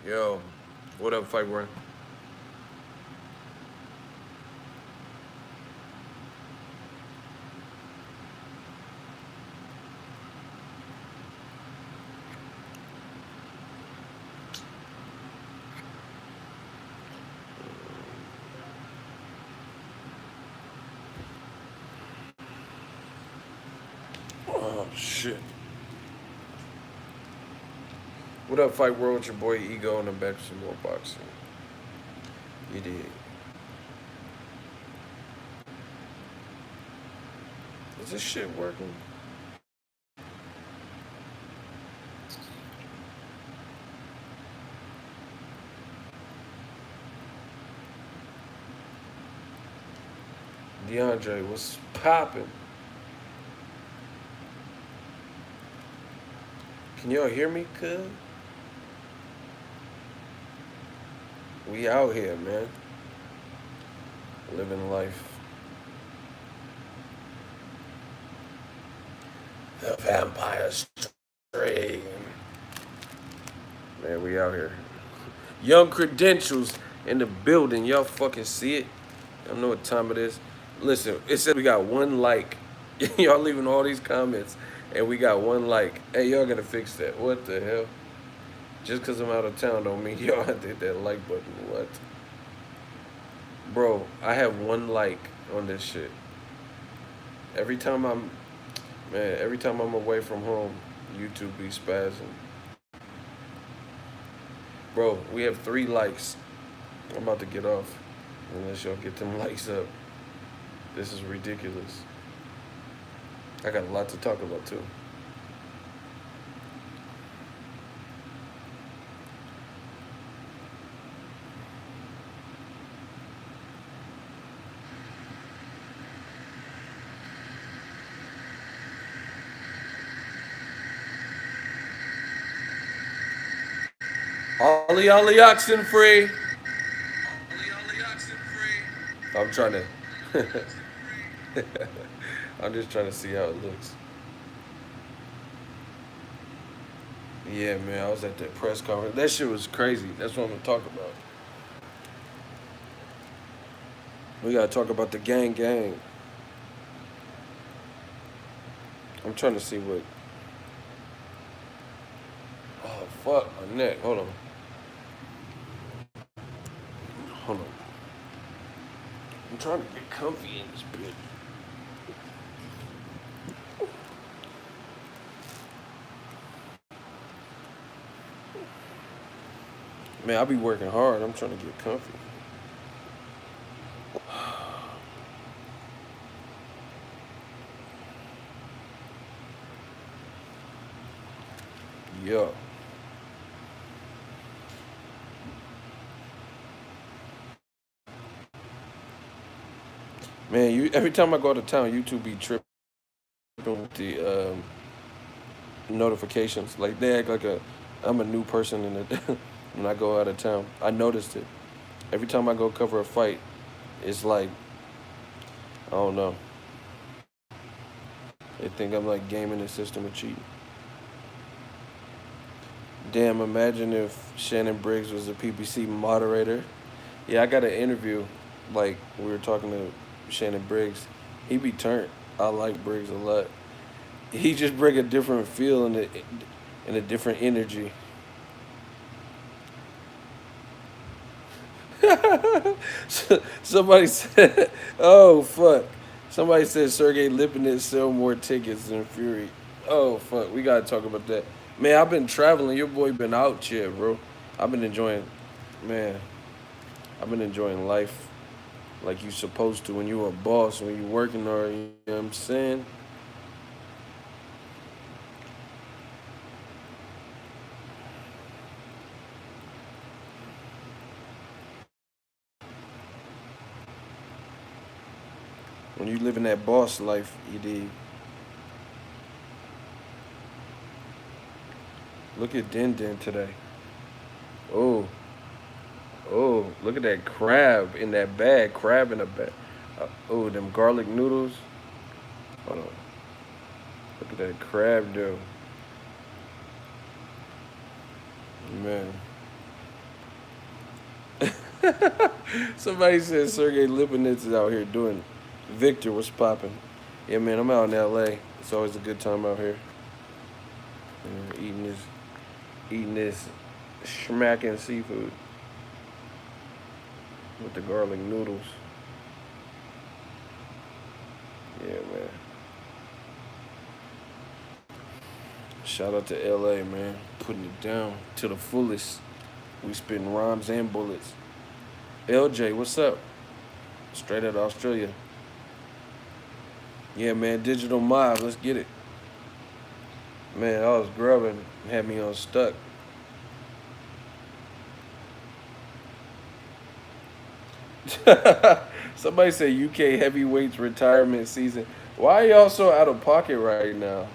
Yo, what up, Fight Run? Oh, shit. What up, Fight World? It's your boy Ego, and I'm back with some more boxing. You did. Is this shit working? DeAndre, what's popping? Can y'all hear me, cuz? We out here, man. Living life. The Vampire Strain. Man, we out here. Young credentials in the building. Y'all fucking see it? Y'all know what time it is. Listen, it said we got one like. Y'all leaving all these comments, and we got one like. Hey, y'all gotta fix that. What the hell? Just because I'm out of town don't mean y'all hit that like button. What? Bro, I have one like on this shit. Every time I'm, man, every time I'm away from home, YouTube be spazzing. Bro, we have 3 likes. I'm about to get off unless y'all get them likes up. This is ridiculous. I got a lot to talk about too. Ollie oxen free. I'm trying to. I'm just trying to see how it looks. Yeah, man, I was at that press conference. That shit was crazy. That's what I'm gonna talk about. We gotta talk about the gang gang. I'm trying to see what. Oh fuck, my neck. Hold on. Hold on. I'm trying to get comfy in this bitch. Man, I be working hard. I'm trying to get comfy. Yeah. Man, you every time I go to town, YouTube be tripping with the notifications. Like they act like I'm a new person in the when I go out of town. I noticed it. Every time I go cover a fight, it's like I don't know. They think I'm like gaming the system or cheating. Damn, imagine if Shannon Briggs was a PPC moderator. Yeah, I got an interview. Like we were talking to Shannon Briggs. He be turned. I like Briggs a lot. He just bring a different feel and a different energy. Somebody said, "Oh fuck." Somebody said Sergey Lipinets sell more tickets than Fury. Oh fuck, we gotta talk about that. Man, I've been traveling. Your boy been out here, bro. I've been enjoying, man. I've been enjoying life like you supposed to when you a boss, when you working hard. You know what I'm saying? When you living that boss life, you did. Look at Din Din today. Oh, oh, look at that crab in that bag. Crab in a bag. Oh, them garlic noodles. Hold on. Look at that crab, though. Man. Somebody said Sergey Lipinets is out here doing. Victor, what's popping? Yeah, man, I'm out in L.A. It's always a good time out here. Eating this smacking seafood with the garlic noodles. Yeah, man. Shout out to LA, man. Putting it down to the fullest. We spitting rhymes and bullets. LJ, what's up? Straight out of Australia. Yeah, man. Digital Mob, let's get it. Man, I was grubbing. Had me on stuck. Somebody say UK heavyweights retirement season. Why are y'all so out of pocket right now?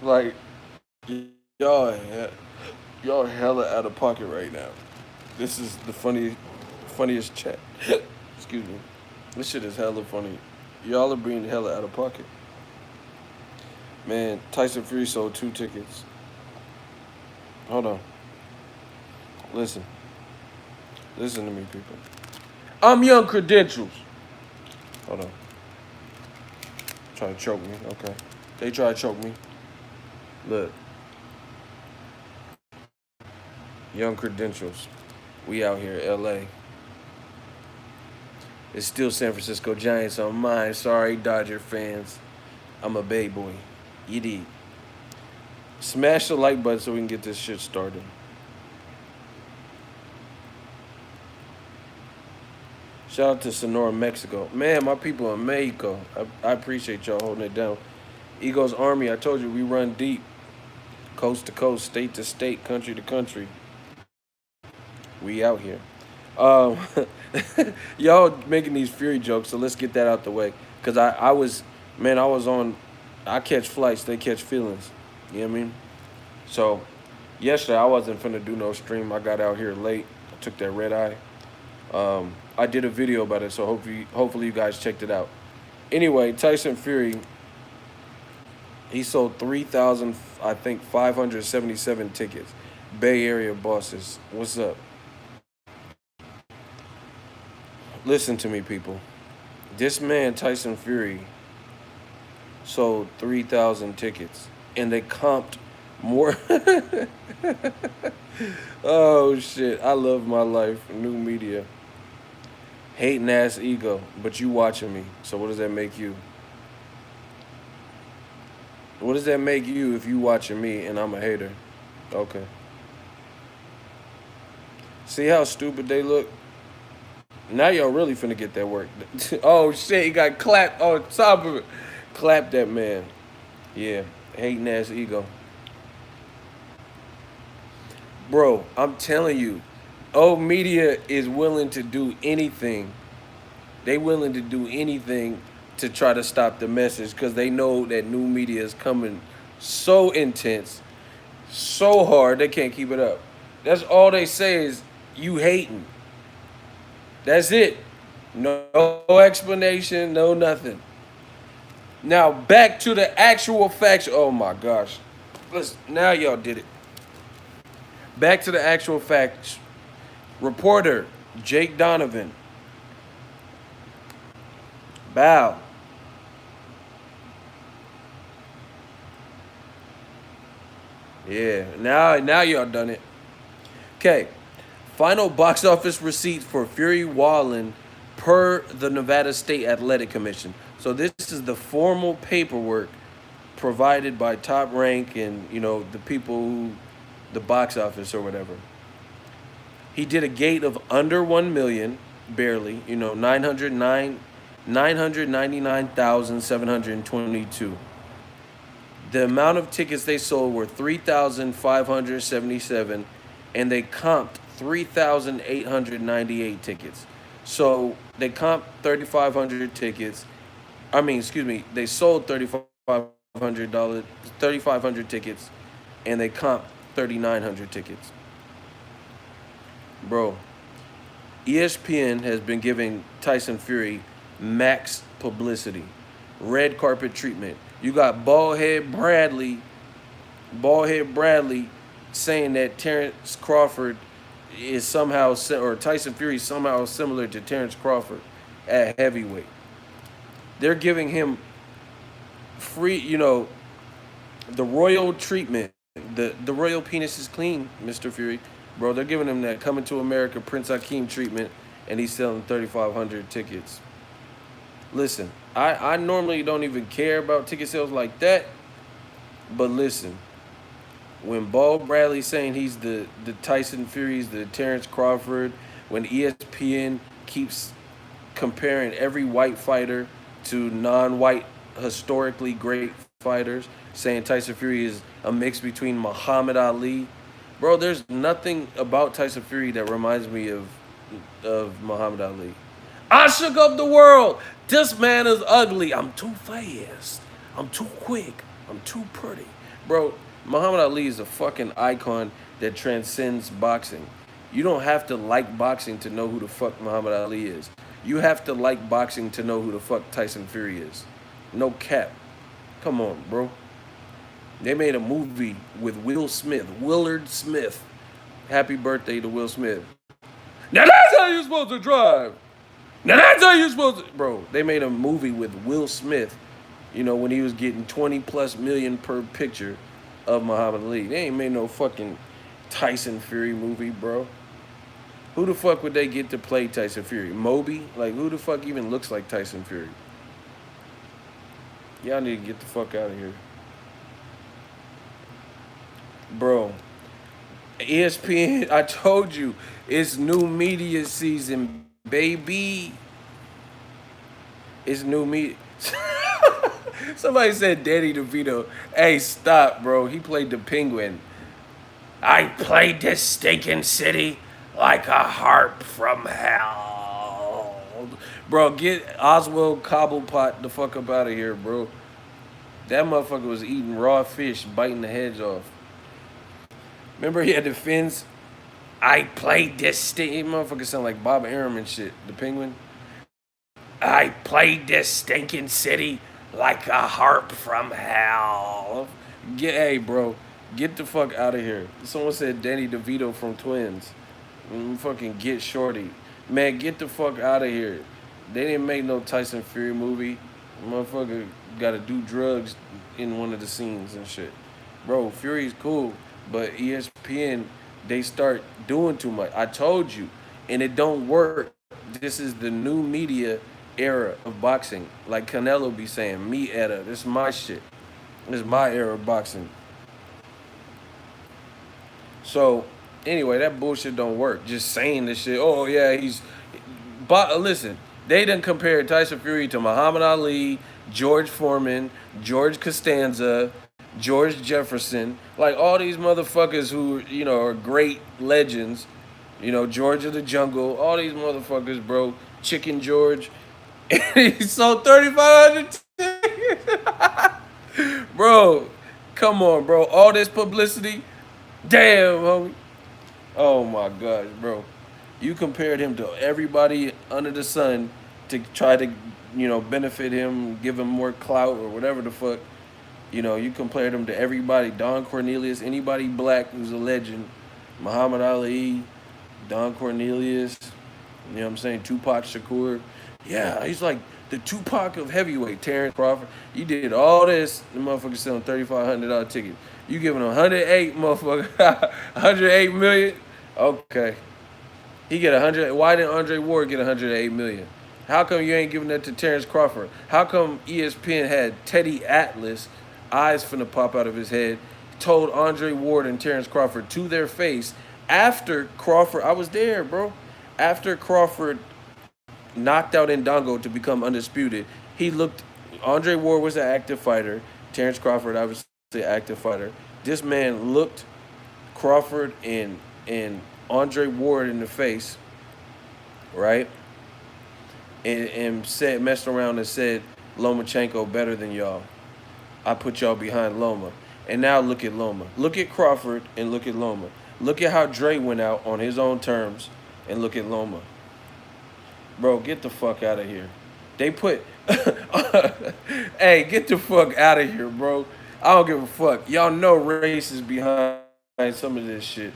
Like, y'all, y'all hella out of pocket right now. This is the funniest chat. Excuse me. This shit is hella funny. Y'all are being hella out of pocket. Man, Tyson Fury sold 2 tickets. Hold on. Listen. Listen to me, people. I'm Young Credentials. Hold on. Trying to choke me. Okay. They try to choke me. Look. Young Credentials. We out here, LA. It's still San Francisco Giants on mine. Sorry, Dodger fans. I'm a Bay boy. You did. Smash the like button so we can get this shit started. Shout out to Sonora, Mexico. Man, my people in Mexico. I appreciate y'all holding it down. Eagles Army, I told you, we run deep. Coast to coast, state to state, country to country. We out here. Um, y'all making these Fury jokes, so let's get that out the way. Because I was on, I catch flights, they catch feelings. You know what I mean? So, yesterday I wasn't finna do no stream. I got out here late. I took that red eye. I did a video about it, so hopefully you guys checked it out. Anyway, Tyson Fury, he sold 3,000, I think, 577 tickets. Bay Area bosses, what's up? Listen to me, people. This man, Tyson Fury, sold 3,000 tickets, and they comped more. Oh, shit. I love my life. New media. Hating ass ego, but you watching me. So what does that make you? What does that make you if you watching me and I'm a hater? Okay. See how stupid they look? Now y'all really finna get that work. Oh shit, he got clapped on top of it. Clap that man. Yeah, hating ass ego. Bro, I'm telling you, old media is willing to do anything. They willing to do anything to try to stop the message because they know that new media is coming so intense, so hard, they can't keep it up. That's all they say is, you hating. That's it. No explanation, no nothing. Now, back to the actual facts. Oh, my gosh. Listen, now y'all did it. Back to the actual facts. Reporter Jake Donovan. Bow. Yeah, now y'all done it. Okay. Final box office receipts for Fury Wallin per the Nevada State Athletic Commission. So this is the formal paperwork provided by Top Rank and, the people who, the box office or whatever. He did a gate of under 1 million, barely, 999,722. The amount of tickets they sold were 3,577, and they comped 3,898 tickets. So they comped 3,500 tickets. They sold $3,500 tickets, and they comped 3,900 tickets. Bro, ESPN has been giving Tyson Fury max publicity, red carpet treatment. You got Baldhead Bradley saying that Terrence Crawford is somehow or Tyson Fury is somehow similar to Terrence Crawford at heavyweight. They're giving him free, the royal treatment. The royal penis is clean, Mr. Fury. Bro, they're giving him that coming to America Prince Hakeem treatment, and he's selling 3,500 tickets. Listen, I normally don't even care about ticket sales like that, but listen, when Ball Bradley's saying he's the Tyson Fury's the Terrence Crawford, when ESPN keeps comparing every white fighter to non-white historically great fighters, saying Tyson Fury is a mix between Muhammad Ali. Bro, there's nothing about Tyson Fury that reminds me of Muhammad Ali. I shook up the world. This man is ugly. I'm too fast. I'm too quick. I'm too pretty. Bro, Muhammad Ali is a fucking icon that transcends boxing. You don't have to like boxing to know who the fuck Muhammad Ali is. You have to like boxing to know who the fuck Tyson Fury is. No cap. Come on, bro. They made a movie with Will Smith, Willard Smith. Happy birthday to Will Smith. Now that's how you're supposed to drive. Now that's how you're supposed to. Bro, they made a movie with Will Smith, when he was getting 20 plus million per picture of Muhammad Ali. They ain't made no fucking Tyson Fury movie, bro. Who the fuck would they get to play Tyson Fury? Moby? Like, who the fuck even looks like Tyson Fury? Y'all need to get the fuck out of here. Bro, ESPN, I told you, it's new media season, baby. It's new media. Somebody said Danny DeVito. Hey, stop, bro. He played the Penguin. I played this stinking city like a harp from hell. Bro, get Oswald Cobblepot the fuck up out of here, bro. That motherfucker was eating raw fish, biting the heads off. Remember he had the fins? I played this stinking... Motherfucker sound like Bob Arum and shit. The Penguin. I played this stinking city like a harp from hell. Hey, bro. Get the fuck out of here. Someone said Danny DeVito from Twins. Fucking get shorty. Man, get the fuck out of here. They didn't make no Tyson Fury movie. Motherfucker gotta do drugs in one of the scenes and shit. Bro, Fury's cool, but ESPN, they start doing too much. I told you, and it don't work. This is the new media era of boxing. Like Canelo be saying, me era. This is my shit. This is my era of boxing. So, anyway, that bullshit don't work. Just saying this shit. Oh, yeah, he's... But listen, they done compared Tyson Fury to Muhammad Ali, George Foreman, George Costanza, George Jefferson. Like, all these motherfuckers who, are great legends. George of the Jungle. All these motherfuckers, bro. Chicken George. And he sold 3,500 tickets. Bro, come on, bro. All this publicity. Damn, homie. Oh, my gosh, bro. You compared him to everybody under the sun to try to, benefit him, give him more clout or whatever the fuck. You compared him to everybody. Don Cornelius, anybody black who's a legend. Muhammad Ali, Don Cornelius, you know what I'm saying? Tupac Shakur. Yeah, he's like the Tupac of heavyweight, Terrence Crawford. You did all this, the motherfucker selling $3,500 tickets. You giving him 108, motherfucker, 108 million? Okay. He get 100. Why didn't Andre Ward get 108 million? How come you ain't giving that to Terrence Crawford? How come ESPN had Teddy Atlas, eyes finna pop out of his head, told Andre Ward and Terrence Crawford to their face after Crawford, I was there, bro. After Crawford knocked out Ndongo to become undisputed, Andre Ward was an active fighter. Terrence Crawford, obviously an active fighter. This man looked Crawford and Andre Ward in the face, right? And messed around and said, Lomachenko better than y'all. I put y'all behind Loma. And now look at Loma. Look at Crawford and look at Loma. Look at how Dre went out on his own terms and look at Loma. Bro, get the fuck out of here. They put... Hey, get the fuck out of here, bro. I don't give a fuck. Y'all know race is behind some of this shit.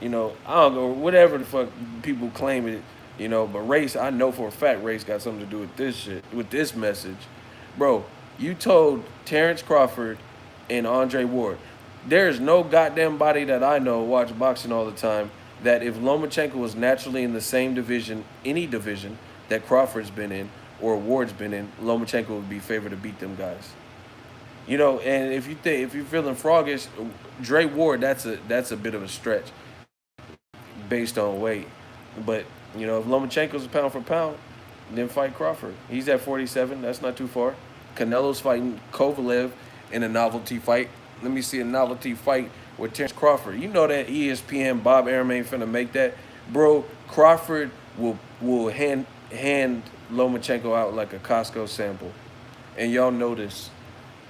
I don't know, whatever the fuck people claim it, but race, I know for a fact race got something to do with this shit, with this message. Bro, you told Terrence Crawford and Andre Ward, there's no goddamn body that I know watch boxing all the time that if Lomachenko was naturally in the same division, any division that Crawford's been in or Ward's been in, Lomachenko would be favored to beat them guys. And if you're feeling froggish, Dre Ward, that's a bit of a stretch based on weight. But if Lomachenko's pound for pound, then fight Crawford. He's at 47. That's not too far. Canelo's fighting Kovalev in a novelty fight. Let me see a novelty fight with Terrence Crawford. You know that ESPN Bob Arum ain't finna make that, bro. Crawford will hand Lomachenko out like a Costco sample, and y'all know this.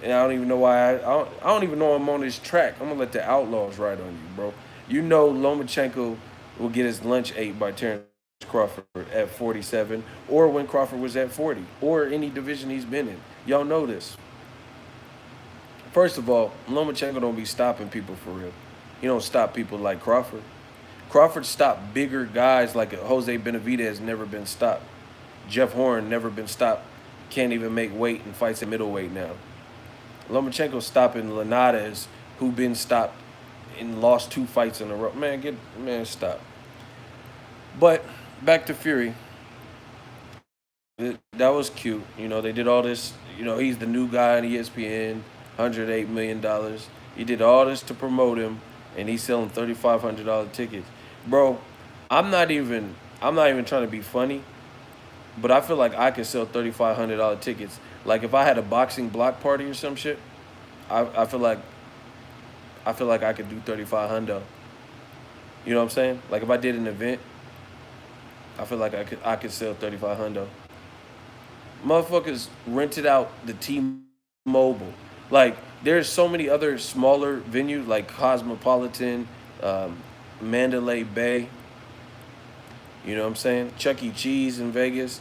And I don't even know why I don't even know I'm on this track. I'm gonna let the outlaws ride on you, bro. You know Lomachenko will get his lunch ate by Terrence Crawford at 47, or when Crawford was at 40, or any division he's been in. Y'all know this. First of all, Lomachenko don't be stopping people for real. He don't stop people like Crawford. Crawford stopped bigger guys like Jose Benavidez, never been stopped. Jeff Horn never been stopped. Can't even make weight and fights at middleweight now. Lomachenko stopping Linares, who been stopped and lost 2 fights in a row. Stop. But back to Fury. That was cute. They did all this. He's the new guy on ESPN, $108 million. He did all this to promote him, and he's selling $3,500 tickets. Bro, I'm not even trying to be funny, but I feel like I could sell $3,500 tickets. Like if I had a boxing block party or some shit, I feel like I could do 3,500. You know what I'm saying? Like if I did an event, I feel like I could sell 3,500. Motherfuckers rented out the T-Mobile. Like there's so many other smaller venues like Cosmopolitan, Mandalay Bay. You know what I'm saying? Chuck E. Cheese in Vegas,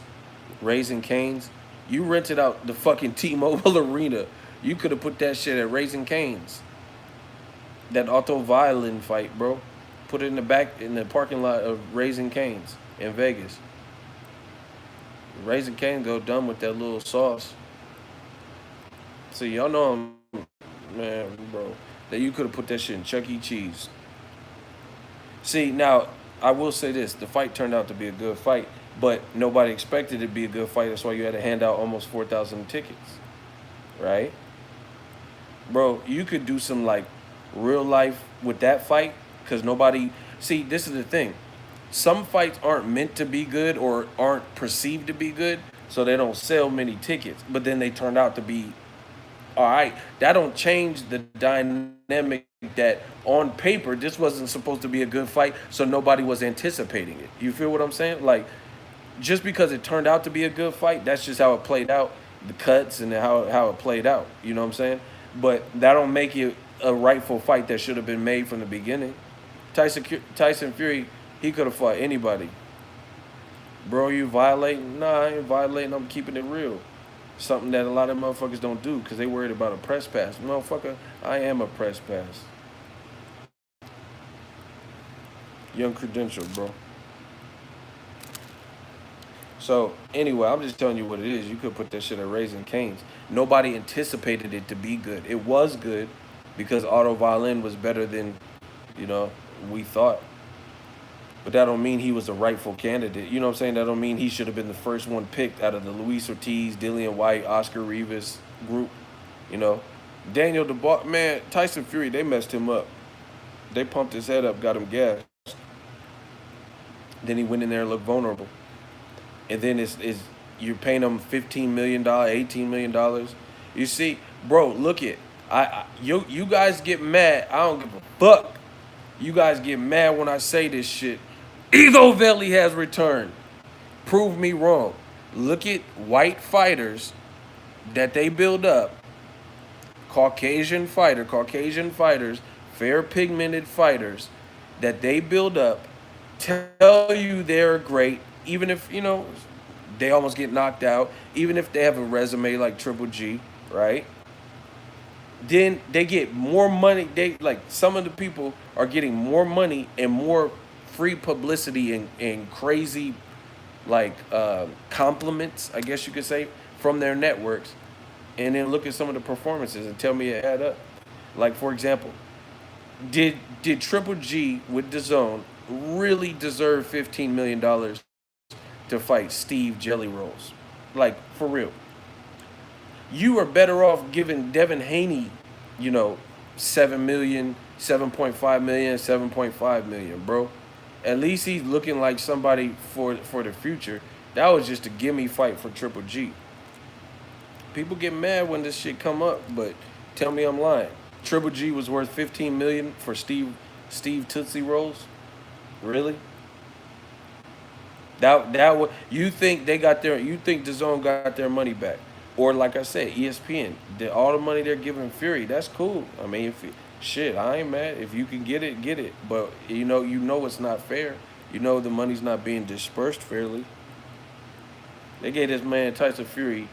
Raising Cane's. You rented out the fucking T-Mobile Arena. You could have put that shit at Raising Cane's. That Otto Violin fight, bro. Put it in the parking lot of Raising Cane's in Vegas. Raising Cane's go dumb with that little sauce. So y'all know man, bro, that you could have put that shit in Chuck E. Cheese. See, now, I will say this. The fight turned out to be a good fight, but nobody expected it to be a good fight. That's why you had to hand out almost 4,000 tickets, right? Bro, you could do some, like, real life with that fight because nobody... See, this is the thing. Some fights aren't meant to be good or aren't perceived to be good, so they don't sell many tickets, but then they turned out to be all right. That don't change the dynamic that on paper this wasn't supposed to be a good fight, so nobody was anticipating it. You feel what I'm saying? Like, just because it turned out to be a good fight, that's just how it played out, the cuts and how it played out. You know what I'm saying? But that don't make it a rightful fight that should have been made from the beginning. Tyson Fury, he could have fought anybody. Bro, you violating? Nah, I ain't violating. I'm keeping it real. Something that a lot of motherfuckers don't do because they worried about a press pass. Motherfucker, I am a press pass. Young credential, bro. So, anyway, I'm just telling you what it is. You could put that shit at Raising Cane's. Nobody anticipated it to be good. It was good because Otto Violin was better than, we thought. But that don't mean he was the rightful candidate. You know what I'm saying? That don't mean he should have been the first one picked out of the Luis Ortiz, Dillian White, Oscar Rivas group. Daniel DeBar, man, Tyson Fury, they messed him up. They pumped his head up, got him gassed. Then he went in there and looked vulnerable. And then you're paying him $15 million, $18 million. You see, bro, look it. You guys get mad. I don't give a fuck. You guys get mad when I say this shit. Evo Veli has returned. Prove me wrong. Look at white fighters that they build up. Caucasian fighters, fair pigmented fighters that they build up. Tell you they're great, even if, they almost get knocked out. Even if they have a resume like Triple G, right? then they get more money. They like some of the people are getting more money and more free publicity and crazy like compliments, I guess you could say, from their networks. And then look at some of the performances and tell me it add up. Like for example, did Triple G with DAZN really deserve $15 million to fight Steve Jelly Rolls? Like for real, you are better off giving Devin Haney, you know, 7 million, 7.5 million, 7.5 million, bro. At least he's looking like somebody for the future. That was just a gimme fight for Triple G. People get mad when this shit come up, but tell me I'm lying. Triple G was worth 15 million for Steve Tootsie Rolls. Really? That you think they got their you think the zone got their money back, or like I said, ESPN, all the money they're giving Fury, that's cool. I mean, if shit, I ain't mad if you can get it, get it. But you know it's not fair. You know the money's not being dispersed fairly. They gave this man Tyson Fury,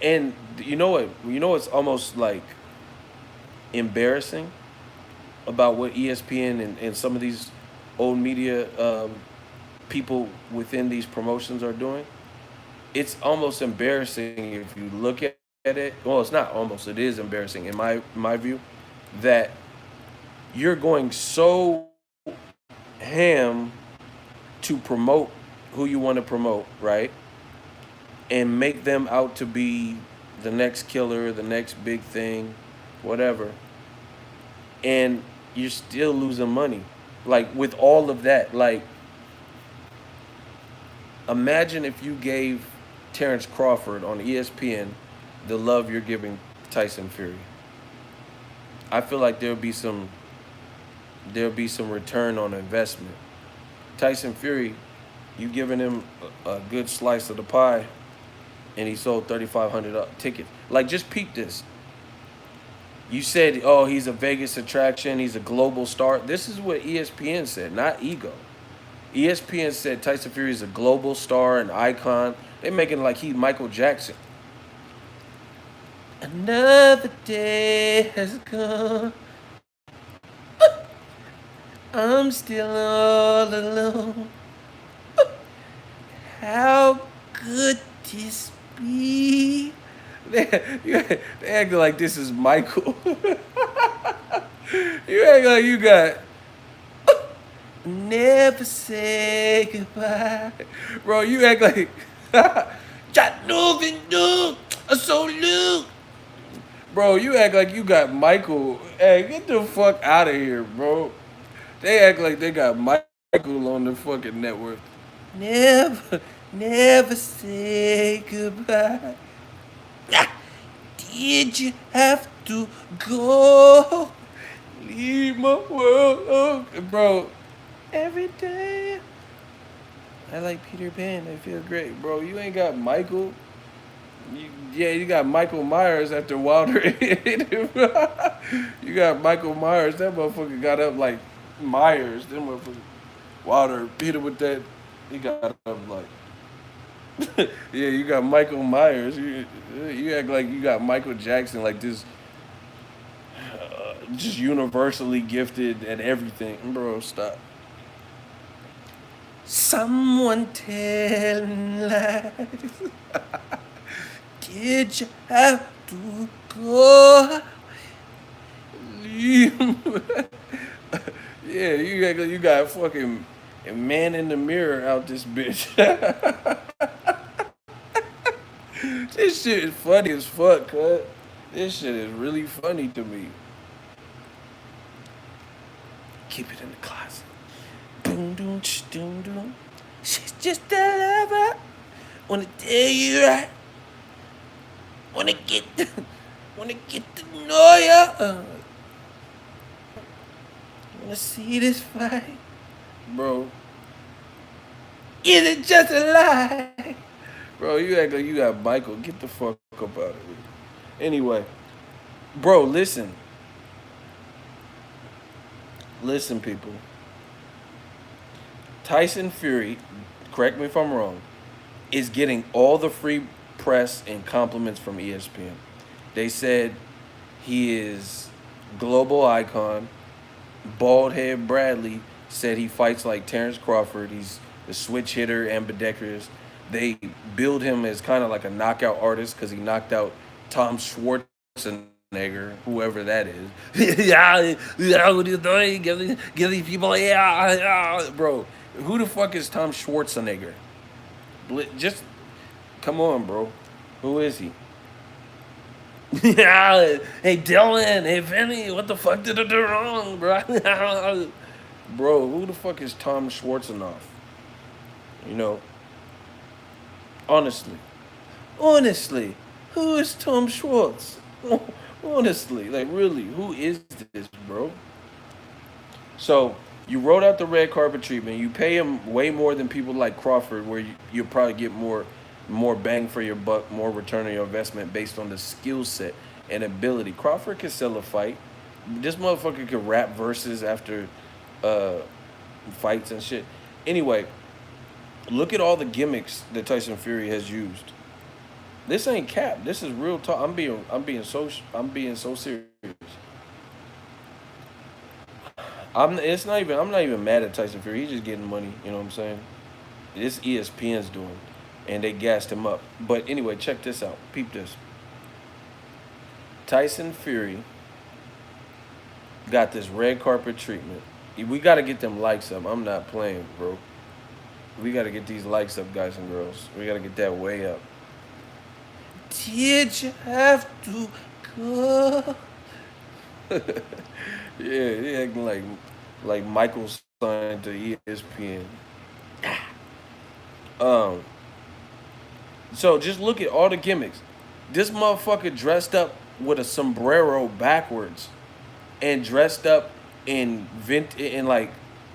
and you know what? You know what's almost like embarrassing about what ESPN and some of these old media people within these promotions are doing. It's almost embarrassing if you look at it. Well, it's not almost. It is embarrassing in my view that you're going so ham to promote who you want to promote, right? And make them out to be the next killer, the next big thing, whatever. And you're still losing money. Like with all of that, like imagine if you gave Terrence Crawford on ESPN the love you're giving Tyson Fury. I feel like there'll be some return on investment. Tyson Fury, you giving him a good slice of the pie, and he sold 3,500 tickets. Like, just peep this. You said, oh, he's a Vegas attraction, he's a global star. This is what ESPN said, not ego. ESPN said Tyson Fury is a global star, an icon. They making it like he Michael Jackson. Another day has come. I'm still all alone. How could this be? They act like this is Michael. You act like you got never say goodbye. Bro, you act like Chattanooga, so Luke. Bro, you act like you got Michael. Hey, get the fuck out of here, bro. They act like they got Michael on the fucking network. Never, never say goodbye. Did you have to go? Leave my world, bro. Every day. I like Peter Pan. I feel great, bro. You ain't got Michael. You got Michael Myers after Wilder hit him. You got Michael Myers. That motherfucker got up like Myers. That motherfucker. Wilder hit him with that. He got up like. Yeah, you got Michael Myers. You act like you got Michael Jackson, like this, just universally gifted at everything. Bro, stop. Someone telling lies. Did you have to go? Yeah, you act like you got fucking a man in the mirror out this bitch. This shit is funny as fuck, cut. This shit is really funny to me. Keep it in the closet. Boom, doom, doom, doom. She's just a lover. Wanna tell you right. Wanna get to know ya. Wanna see this fight, bro? Is it just a lie? Bro, you act like you got Michael. Get the fuck up out of here. Anyway, bro, listen. Listen, people. Tyson Fury, correct me if I'm wrong, is getting all the free press and compliments from ESPN. They said He is global icon. Bald head Bradley said he fights like Terrence Crawford. He's a switch hitter, ambidextrous. They build him as kind of like a knockout artist because he knocked out Tom Schwarzenegger, whoever that is. Yeah, yeah, what are you doing? Give these people, yeah, yeah, bro. Who the fuck is Tom Schwarzenegger? Just come on, bro. Who is he? Yeah, hey Dylan, hey Vinny, what the fuck did I do wrong, bro? Bro, who the fuck is Tom Schwarzenegger? You know, honestly, honestly, who is Tom Schwartz? Honestly, like really, who is this, bro? So you wrote out the red carpet treatment. You pay him way more than people like Crawford, where you'll probably get more bang for your buck, more return on your investment based on the skill set and ability. Crawford can sell a fight. This motherfucker could rap verses after uh, fights and shit. Anyway, look at all the gimmicks that Tyson Fury has used. This ain't cap. This is real talk. I'm being so serious. I'm not even mad at Tyson Fury. He's just getting money. You know what I'm saying? This ESPN's doing, and they gassed him up. But anyway, check this out. Peep this. Tyson Fury got this red carpet treatment. We got to get them likes up. I'm not playing, bro. We got to get these likes up, guys and girls. We got to get that way up. Did you have to go? Yeah, he acting like Michael signed to ESPN. Um, so just look at all the gimmicks. This motherfucker dressed up with a sombrero backwards and dressed up in like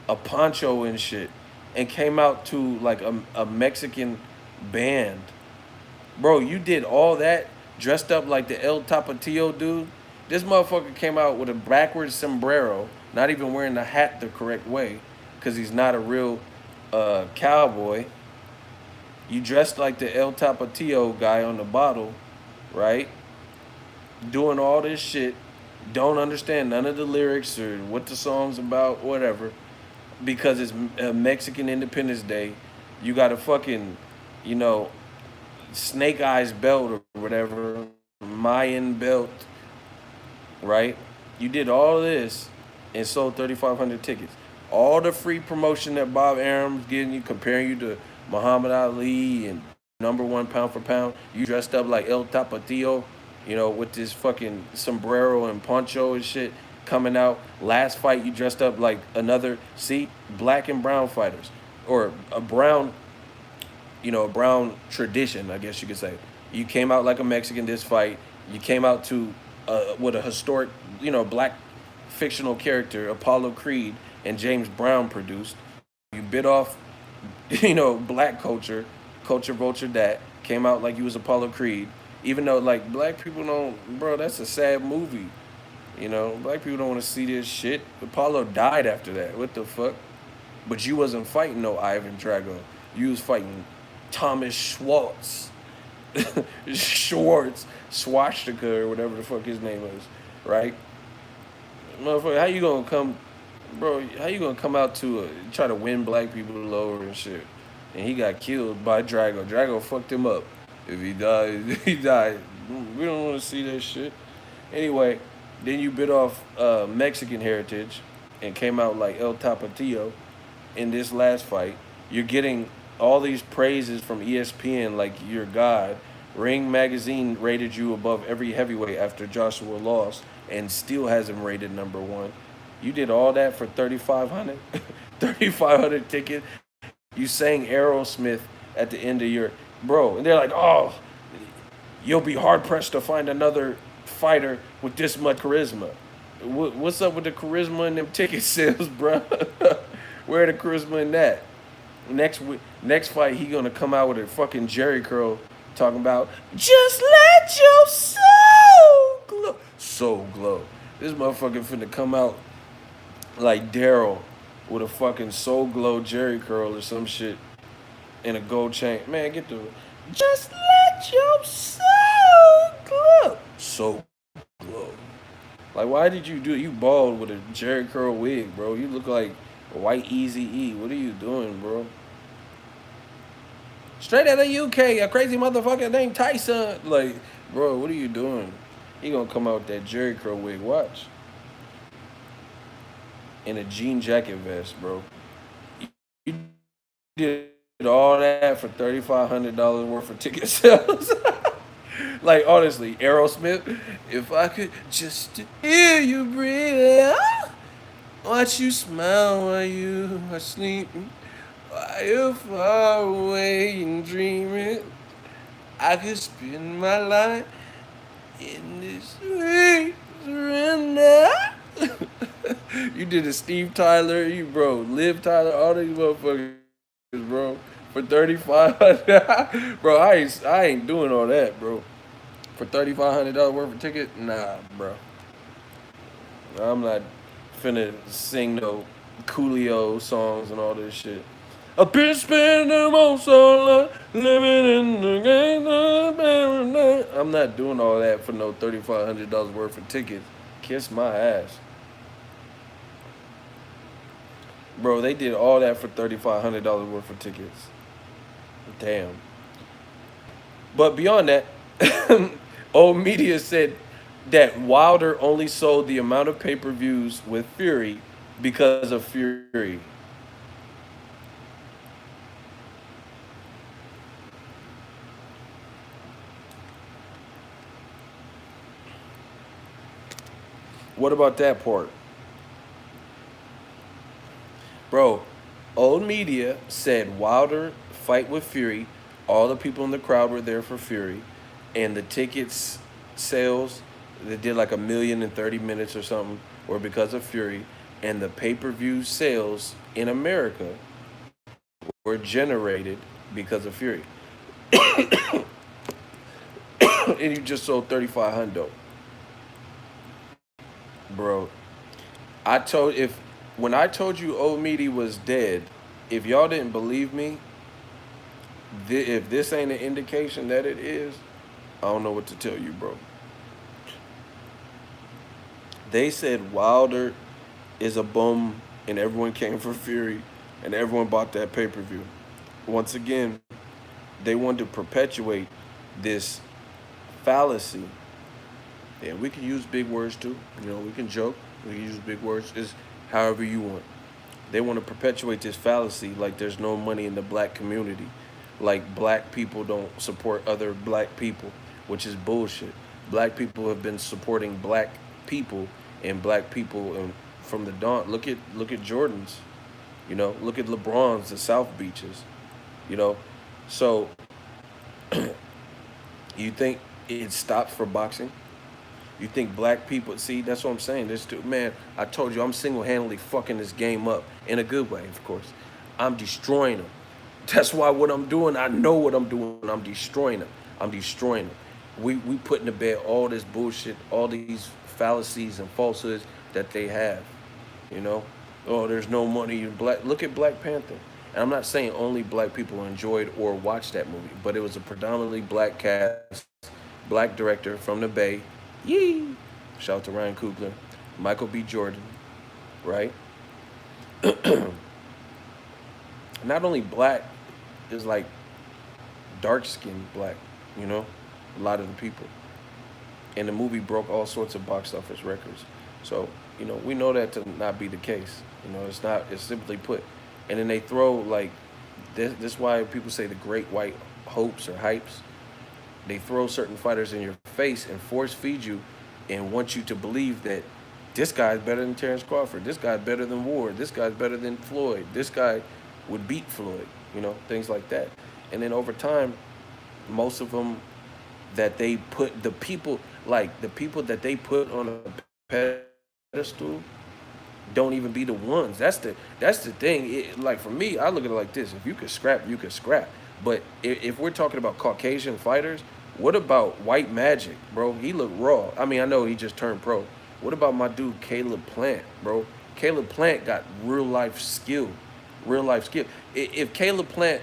a poncho and shit and came out to like a Mexican band. Bro, you did all that dressed up like the El Tapatio dude. This motherfucker came out with a backwards sombrero, not even wearing the hat the correct way, because he's not a real cowboy. You dressed like the El Tapatio guy on the bottle, right? Doing all this shit. Don't understand none of the lyrics or what the song's about, whatever. Because it's Mexican Independence Day. You got a fucking, you know, snake eyes belt or whatever, Mayan belt, right? You did all this and sold 3,500 tickets. All the free promotion that Bob Arum's getting you, comparing you to Muhammad Ali and number one pound for pound. You dressed up like El Tapatio, with this fucking sombrero and poncho and shit coming out. Last fight, you dressed up like another, see, black and brown fighters. Or a brown, a brown tradition, I guess you could say. You came out like a Mexican this fight. You came out to with a historic, black fictional character, Apollo Creed, and James Brown produced. You bit off, black culture vulture that came out like you was Apollo Creed. Even though like black people don't, bro, that's a sad movie. Black people don't want to see this shit. Apollo died after that. What the fuck? But you wasn't fighting no Ivan Drago. You was fighting Thomas Schwartz. Schwartz, Swastika, or whatever the fuck his name is, right? Motherfucker, how you gonna come, bro? How you gonna come out to try to win black people over and shit? And he got killed by Drago. Drago fucked him up. If he died, he died. We don't want to see that shit. Anyway, then you bit off Mexican heritage and came out like El Tapatio in this last fight. You're getting all these praises from ESPN like you're God. Ring Magazine rated you above every heavyweight after Joshua lost and still has him rated number one. You did all that for 3,500, 3,500 tickets. You sang Aerosmith at the end of your bro, and they're like, oh, you'll be hard pressed to find another fighter with this much charisma. What's up with the charisma in them ticket sales, bro? Where the charisma in that? Next fight, he gonna come out with a fucking Jerry curl, talking about just let your soul glow. Soul glow. This motherfucker finna come out like Daryl with a fucking soul glow Jerry curl or some shit and a gold chain. Man, get the just let your soul glow. Soul glow. Like, why did you do it? You bald with a Jerry curl wig, bro. You look like a white Easy E. What are you doing, bro? Straight out of the UK, a crazy motherfucker named Tyson. Like, bro, what are you doing? He gonna come out with that Jerry curl wig. Watch. In a jean jacket vest, bro. You did all that for $3,500 worth of ticket sales. Like, honestly, Aerosmith, if I could just hear you breathe, watch you smile while you are sleeping, while you're far away and dreaming, I could spend my life in this sweet surrender. You did a Steve Tyler, you bro, Liv Tyler, all these motherfuckers, bro, for 3500. Bro, I ain't doing all that, bro. For $3,500 worth of ticket, nah, bro. I'm not finna sing no Coolio songs and all this shit. I've been spending most of living in the game of paradise. I'm not doing all that for no $3,500 worth of tickets. Kiss my ass. Bro, they did all that for $3,500 worth of tickets. Damn. But beyond that, old media said that Wilder only sold the amount of pay-per-views with Fury because of Fury. What about that part? Bro, old media said Wilder fight with Fury. All the people in the crowd were there for Fury. And the tickets sales, they did like 1,000,030 minutes or something, were because of Fury. And the pay-per-view sales in America were generated because of Fury. And you just sold 3,500, bro. I told if when I told you Old Meaty was dead, if y'all didn't believe me, if this ain't an indication that it is, I don't know what to tell you, bro. They said Wilder is a bum, and everyone came for Fury, and everyone bought that pay per view. Once again, they wanted to perpetuate this fallacy. Yeah, we can use big words too. You know, we can joke. We can use big words. It's however you want. They want to perpetuate this fallacy like there's no money in the black community. Like black people don't support other black people, which is bullshit. Black people have been supporting black people and black people from the dawn. Look at Jordans, you know. Look at LeBron's, the South Beaches, you know. So you think it stops for boxing? You think black people see? That's what I'm saying. This dude, man, I told you I'm single-handedly fucking this game up in a good way, of course. I'm destroying them. That's why what I'm doing, I know what I'm doing. I'm destroying them. I'm destroying them. We putting to bed all this bullshit, all these fallacies and falsehoods that they have. You know, oh, there's no money in black. Look at Black Panther. And I'm not saying only black people enjoyed or watched that movie, but it was a predominantly black cast, black director from the Bay. Yee! Shout out to Ryan Coogler, Michael B. Jordan, right? Not only black, is like dark skinned black, you know, a lot of the people. And the movie broke all sorts of box office records. So, you know, we know that to not be the case. You know, it's not, it's simply put. And then they throw like, this is why people say the great white hopes or hypes. They throw certain fighters in your face and force feed you and want you to believe that this guy's better than Terrence Crawford. This guy's better than Ward. This guy's better than Floyd. This guy would beat Floyd, you know, things like that. And then over time, most of them that they put, the people that they put on a pedestal don't even be the ones. That's the thing. Like for me, I look at it like this: if you could scrap, you could scrap. But if we're talking about Caucasian fighters, what about White Magic, bro? He looked raw. I mean, I know he just turned pro. What about my dude Caleb Plant, bro? Caleb Plant got real life skill, real life skill. If Caleb Plant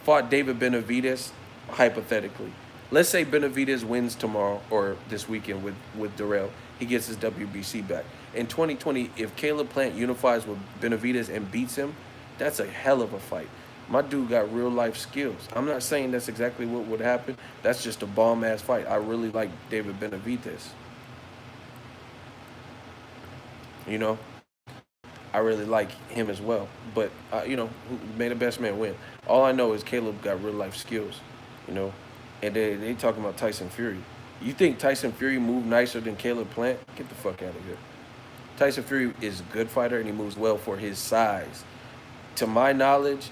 fought David Benavidez, hypothetically, let's say Benavidez wins tomorrow or this weekend with Darrell. he gets his WBC back. In 2020, if Caleb Plant unifies with Benavidez and beats him, that's a hell of a fight. My dude got real life skills. I'm not saying that's exactly what would happen. That's just a bomb ass fight. I really like David Benavidez. You know, I really like him as well. But may the best man win. All I know is Caleb got real life skills. You know, and they talking about Tyson Fury. You think Tyson Fury moved nicer than Caleb Plant? Get the fuck out of here. Tyson Fury is a good fighter and he moves well for his size. To my knowledge,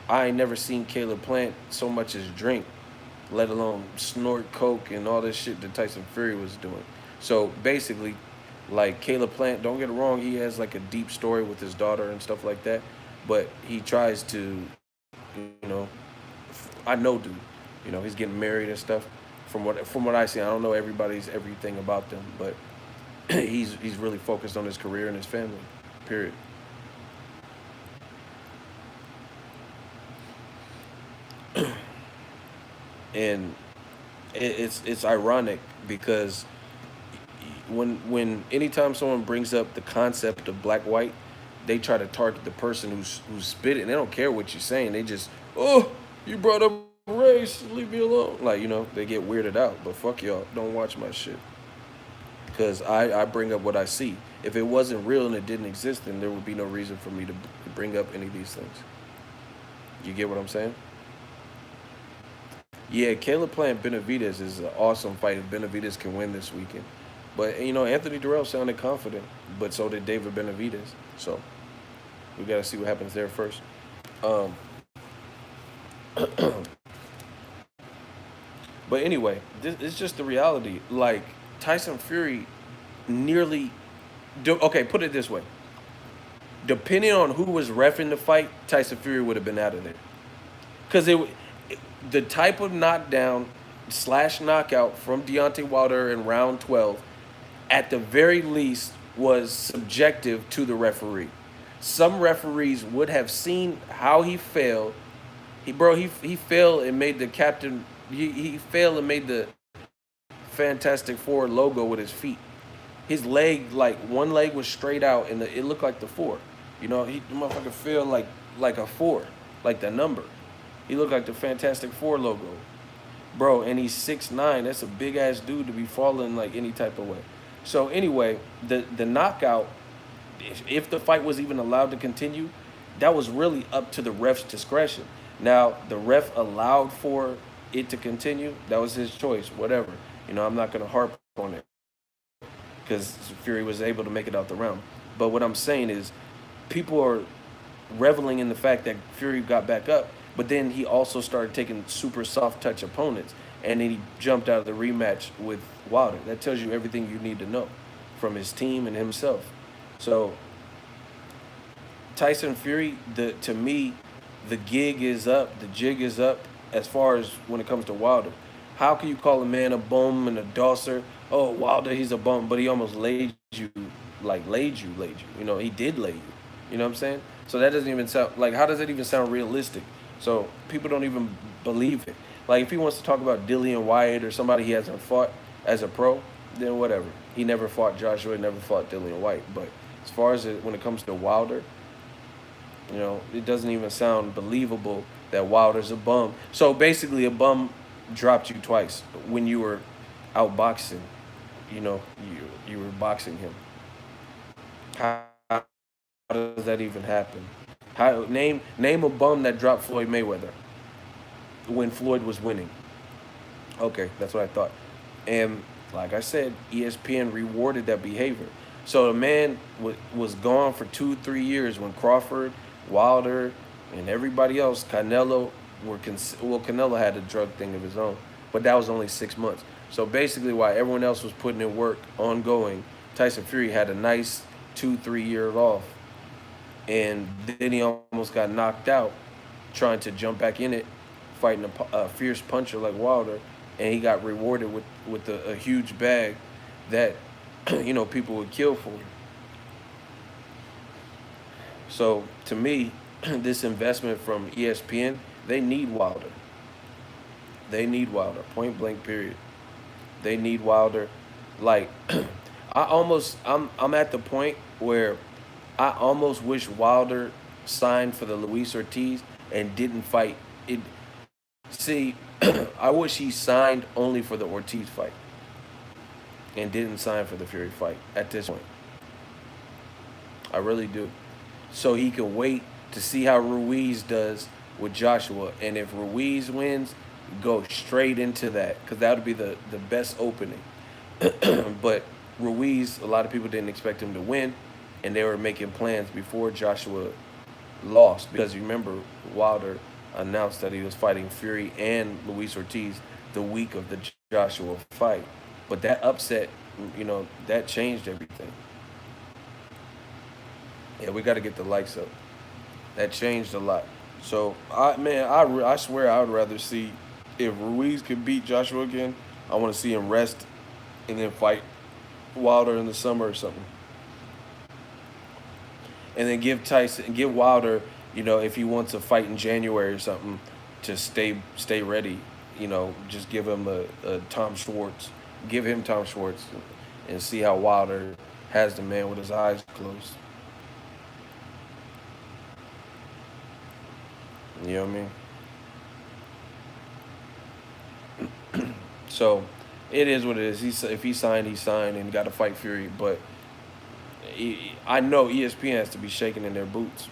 I ain't never seen Caleb Plant so much as drink, let alone snort coke and all this shit that Tyson Fury was doing. So basically, like Caleb Plant, don't get it wrong, he has like a deep story with his daughter and stuff like that, but he tries to, you know, I know dude, he's getting married and stuff. From what I see, I don't know everything about them, but he's really focused on his career and his family. Period. And it's ironic because when anytime someone brings up the concept of black white, they try to target the person who's spitting. They don't care what you're saying. They just, oh, you brought up race, leave me alone. Like, they get weirded out. But fuck y'all, don't watch my shit. Because I bring up what I see. If it wasn't real and it didn't exist, then there would be no reason for me to bring up any of these things. You get what I'm saying? Yeah, Caleb playing Benavidez is an awesome fight if Benavidez can win this weekend. But, Anthony Durrell sounded confident, but so did David Benavidez. So we got to see what happens there first. Um, but anyway, it's just the reality. Like, Tyson Fury nearly... Okay, put it this way. Depending on who was reffing the fight, Tyson Fury would have been out of there. Because the type of knockdown / knockout from Deontay Wilder in round 12, at the very least, was subjective to the referee. Some referees would have seen how he failed. He failed and made the captain. He failed and made the Fantastic Four logo with his feet. His leg, like one leg was straight out, and it looked like the four. The motherfucker feel like a four, like the number. He looked like the Fantastic Four logo. Bro, and he's 6'9". That's a big-ass dude to be falling like any type of way. So anyway, the knockout, if the fight was even allowed to continue, that was really up to the ref's discretion. Now, the ref allowed for it to continue. That was his choice, whatever. I'm not going to harp on it because Fury was able to make it out the round. But what I'm saying is people are reveling in the fact that Fury got back up, but then he also started taking super soft touch opponents, and then he jumped out of the rematch with Wilder. That tells you everything you need to know from his team and himself. So Tyson Fury, to me, the gig is up, the jig is up as far as when it comes to Wilder. How can you call a man a bum and a dosser? Oh, Wilder, he's a bum, but he almost laid you. He did lay you. You know what I'm saying? So that doesn't even sound, like, how does it even sound realistic? So people don't even believe it. Like, if he wants to talk about Dillian Wyatt or somebody he hasn't fought as a pro, then whatever. He never fought Joshua, never fought Dillian Wyatt. But as far as when it comes to Wilder, it doesn't even sound believable that Wilder's a bum. So basically a bum dropped you twice when you were out boxing. You were boxing him. How does that even happen? Name a bum that dropped Floyd Mayweather when Floyd was winning. Okay, that's what I thought. And like I said, ESPN rewarded that behavior. So the man was gone for 2-3 years when Crawford, Wilder, and everybody else, Canelo, Canelo had a drug thing of his own, but that was only 6 months. So basically, while everyone else was putting in work ongoing, Tyson Fury had a nice 2-3 years off. And then he almost got knocked out trying to jump back in it, fighting a fierce puncher like Wilder, and he got rewarded with a huge bag that people would kill for. So to me, this investment from ESPN, they need Wilder. They need Wilder. Point blank. Period. They need Wilder. Like I'm at the point where I almost wish Wilder signed for the Luis Ortiz and didn't fight it. See, I wish he signed only for the Ortiz fight and didn't sign for the Fury fight at this point. I really do. So he can wait to see how Ruiz does with Joshua, and if Ruiz wins, go straight into that because that would be the best opening. But Ruiz, a lot of people didn't expect him to win, and they were making plans before Joshua lost because you remember Wilder announced that he was fighting Fury and Luis Ortiz the week of the Joshua fight. But that upset, that changed everything. Yeah, we got to get the likes up. That changed a lot. So I swear I would rather see if Ruiz could beat Joshua again. I want to see him rest and then fight Wilder in the summer or something, and then give Wilder, if he wants to fight in January or something, to stay ready. Just give him a Tom Schwartz, give him Tom Schwartz, and see how Wilder has the man with his eyes closed. You know what I mean? So it is what it is. If he signed, he signed and got to fight Fury. But I know ESPN has to be shaking in their boots.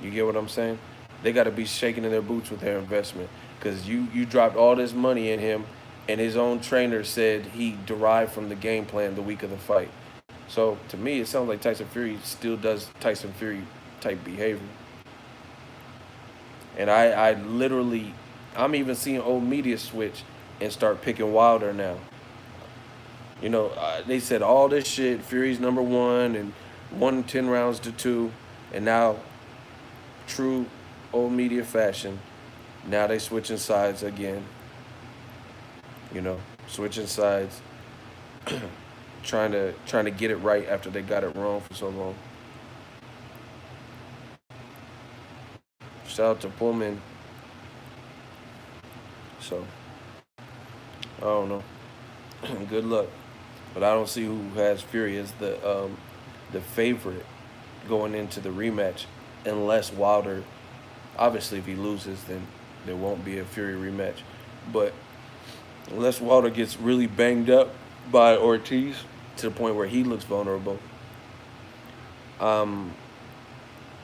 You get what I'm saying? They got to be shaking in their boots with their investment because you dropped all this money in him, and his own trainer said he derived from the game plan the week of the fight. So to me, it sounds like Tyson Fury still does Tyson Fury type behavior. And I literally, I'm even seeing old media switch and start picking Wilder now. They said all this shit, Fury's number one and won 10 rounds to two. And now, true old media fashion, now they switching sides again. Switching sides, trying to get it right after they got it wrong for so long. Shout out to Pullman. So, I don't know. Good luck. But I don't see who has Fury as the favorite going into the rematch, unless Wilder. Obviously, if he loses, then there won't be a Fury rematch. But unless Wilder gets really banged up by Ortiz to the point where he looks vulnerable, um,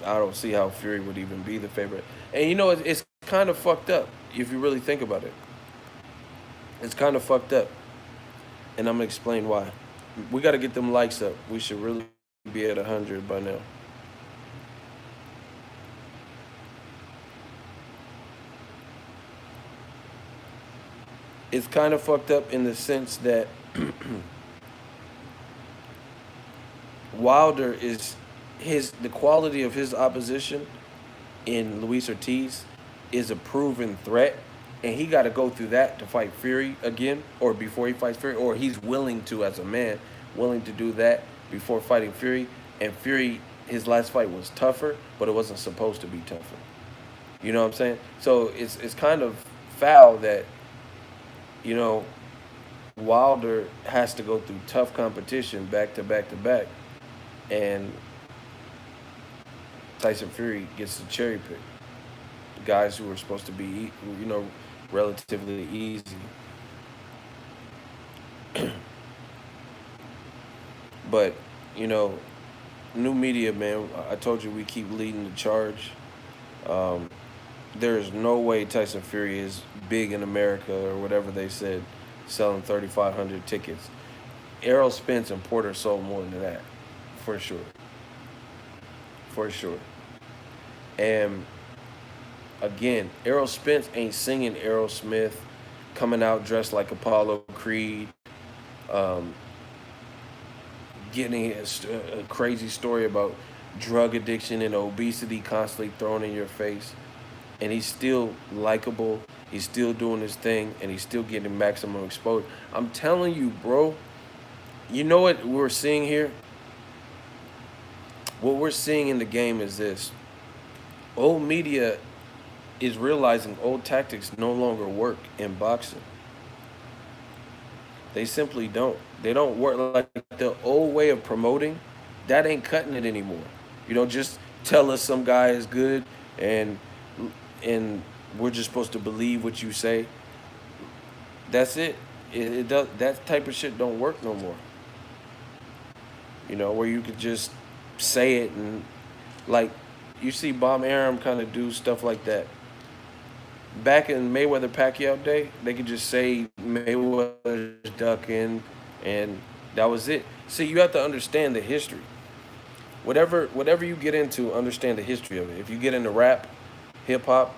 I don't see how Fury would even be the favorite. And it's kind of fucked up if you really think about it. It's kind of fucked up, and I'm gonna explain why. We got to get them likes up. We should really be at 100 by now. It's kind of fucked up in the sense that Wilder is the quality of his opposition in Luis Ortiz is a proven threat, and he got to go through that to fight Fury again, or before he fights Fury, or he's willing to, as a man, willing to do that before fighting Fury. And Fury, his last fight was tougher, but it wasn't supposed to be tougher. You know what I'm saying? So it's kind of foul that you know Wilder has to go through tough competition back to back to back, and Tyson Fury gets to cherry pick guys who are supposed to be, relatively easy. But you know, new media, man. I told you we keep leading the charge. Um, there is no way Tyson Fury is big in America or whatever they said, selling 3,500 tickets. Errol, Spence, and Porter sold more than that, for sure, for sure. And again, Errol Spence ain't singing Aerosmith, coming out dressed like Apollo Creed, um, getting a crazy story about drug addiction and obesity constantly thrown in your face. And he's still likable. He's still doing his thing, and he's still getting maximum exposure. I'm telling you, bro. You know what we're seeing here? What we're seeing in the game is this: old media is realizing old tactics no longer work in boxing. They simply don't. They don't work like the old way of promoting. That ain't cutting it anymore. You know, just tell us some guy is good, and and we're just supposed to believe what you say. That's it. It does. That type of shit don't work no more. You know, where you could just say it and like you see Bob Arum kind of do stuff like that. Back in Mayweather Pacquiao day, they could just say Mayweather's ducking, and that was it. See, you have to understand the history. Whatever you get into, understand the history of it. If you get into rap, hip hop,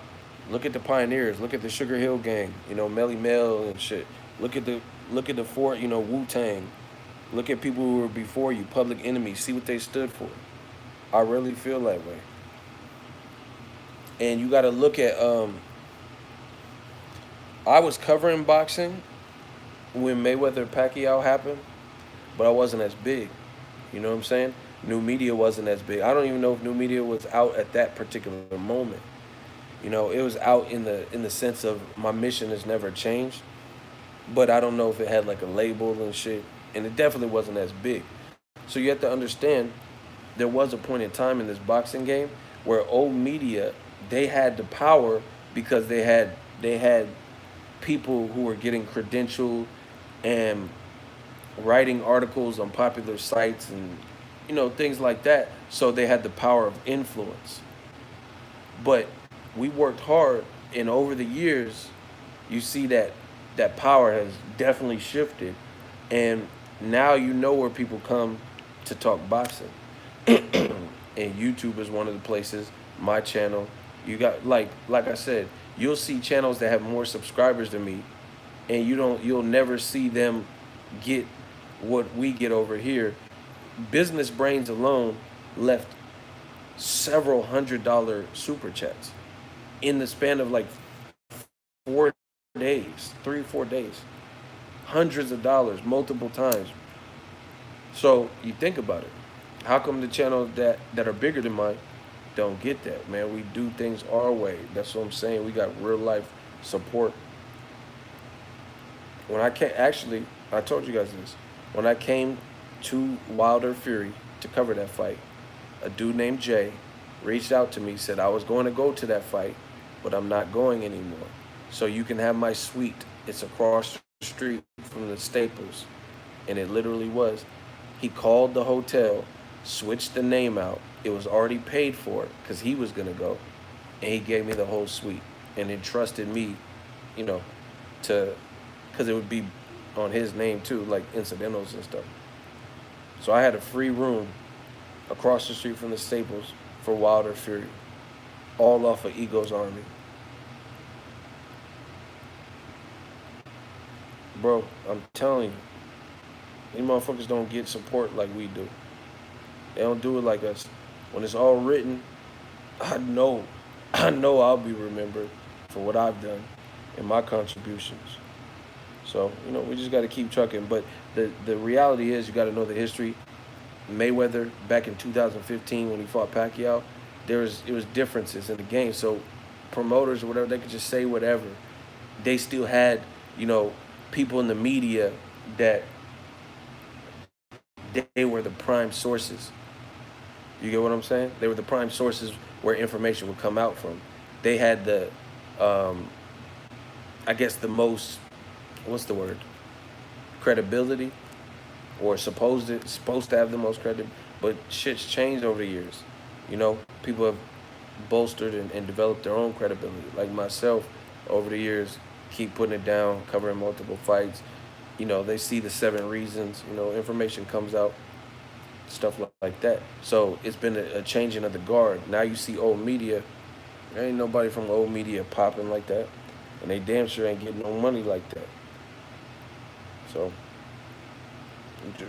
look at the pioneers. Look at the Sugar Hill Gang. You know, Melly Mel and shit. Look at the fort. You know, Wu Tang. Look at people who were before you, Public Enemy. See what they stood for. I really feel that way. And you got to look at. I was covering boxing when Mayweather Pacquiao happened, but I wasn't as big. You know what I'm saying? New media wasn't as big. I don't even know if new media was out at that particular moment. You know, it was out in the sense of my mission has never changed, but I don't know if it had like a label and shit, and it definitely wasn't as big. So you have to understand there was a point in time in this boxing game where old media they had the power because they had people who were getting credentialed and writing articles on popular sites and things like that. So they had the power of influence. But we worked hard, and over the years, you see that that power has definitely shifted, and now you know where people come to talk boxing. And YouTube is one of the places. My channel, you got like I said, you'll see channels that have more subscribers than me, and you'll never see them get what we get over here. Business Brains alone left several $100 super chats in the span of like 4 days, 3 or 4 days, hundreds of dollars multiple times. So you think about it. How come the channels that are bigger than mine don't get that, man? We do things our way. That's what I'm saying. We got real life support. When I came, actually, I told you guys this. When I came to Wilder Fury to cover that fight, a dude named Jay reached out to me, said I was going to go to that fight, but I'm not going anymore. So you can have my suite. It's across the street from the Staples. And it literally was. He called the hotel, switched the name out. It was already paid for because he was going to go. And he gave me the whole suite and entrusted me, you know, to, because it would be on his name too, like incidentals and stuff. So I had a free room across the street from the Staples for Wilder Fury, all off of Ego's Army. Bro, I'm telling you, these motherfuckers don't get support like we do. They don't do it like us. When it's all written, I know, I know I'll be remembered for what I've done and my contributions. So, we just got to keep trucking. But the reality is you got to know the history. Mayweather, back in 2015 when he fought Pacquiao, it was differences in the game. So promoters or whatever, they could just say whatever. They still had, people in the media that they were the prime sources. You get what I'm saying? They were the prime sources where information would come out from. They had the, I guess the most, what's the word? Credibility, or supposed to have the most credit. But shit's changed over the years. People have bolstered and developed their own credibility. Like myself, over the years, keep putting it down, covering multiple fights. They see the 7 reasons. Information comes out, stuff like that. So it's been a changing of the guard. Now you see old media. There ain't nobody from old media popping like that, and they damn sure ain't getting no money like that. So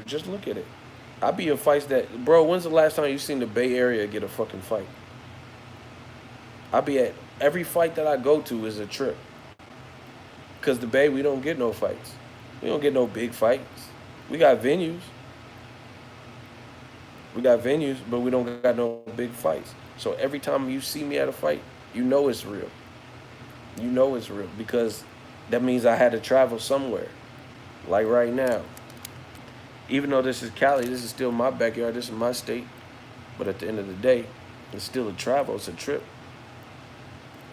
just look at it. I be in fights that, bro, when's the last time you seen the Bay Area get a fucking fight? I be at, every fight that I go to is a trip. Because the Bay, we don't get no fights. We don't get no big fights. We got venues. But we don't got no big fights. So every time you see me at a fight, you know it's real. You know it's real because that means I had to travel somewhere. Like right now, even though this is Cali, this is still my backyard. This is my state. But at the end of the day, it's still a travel. It's a trip.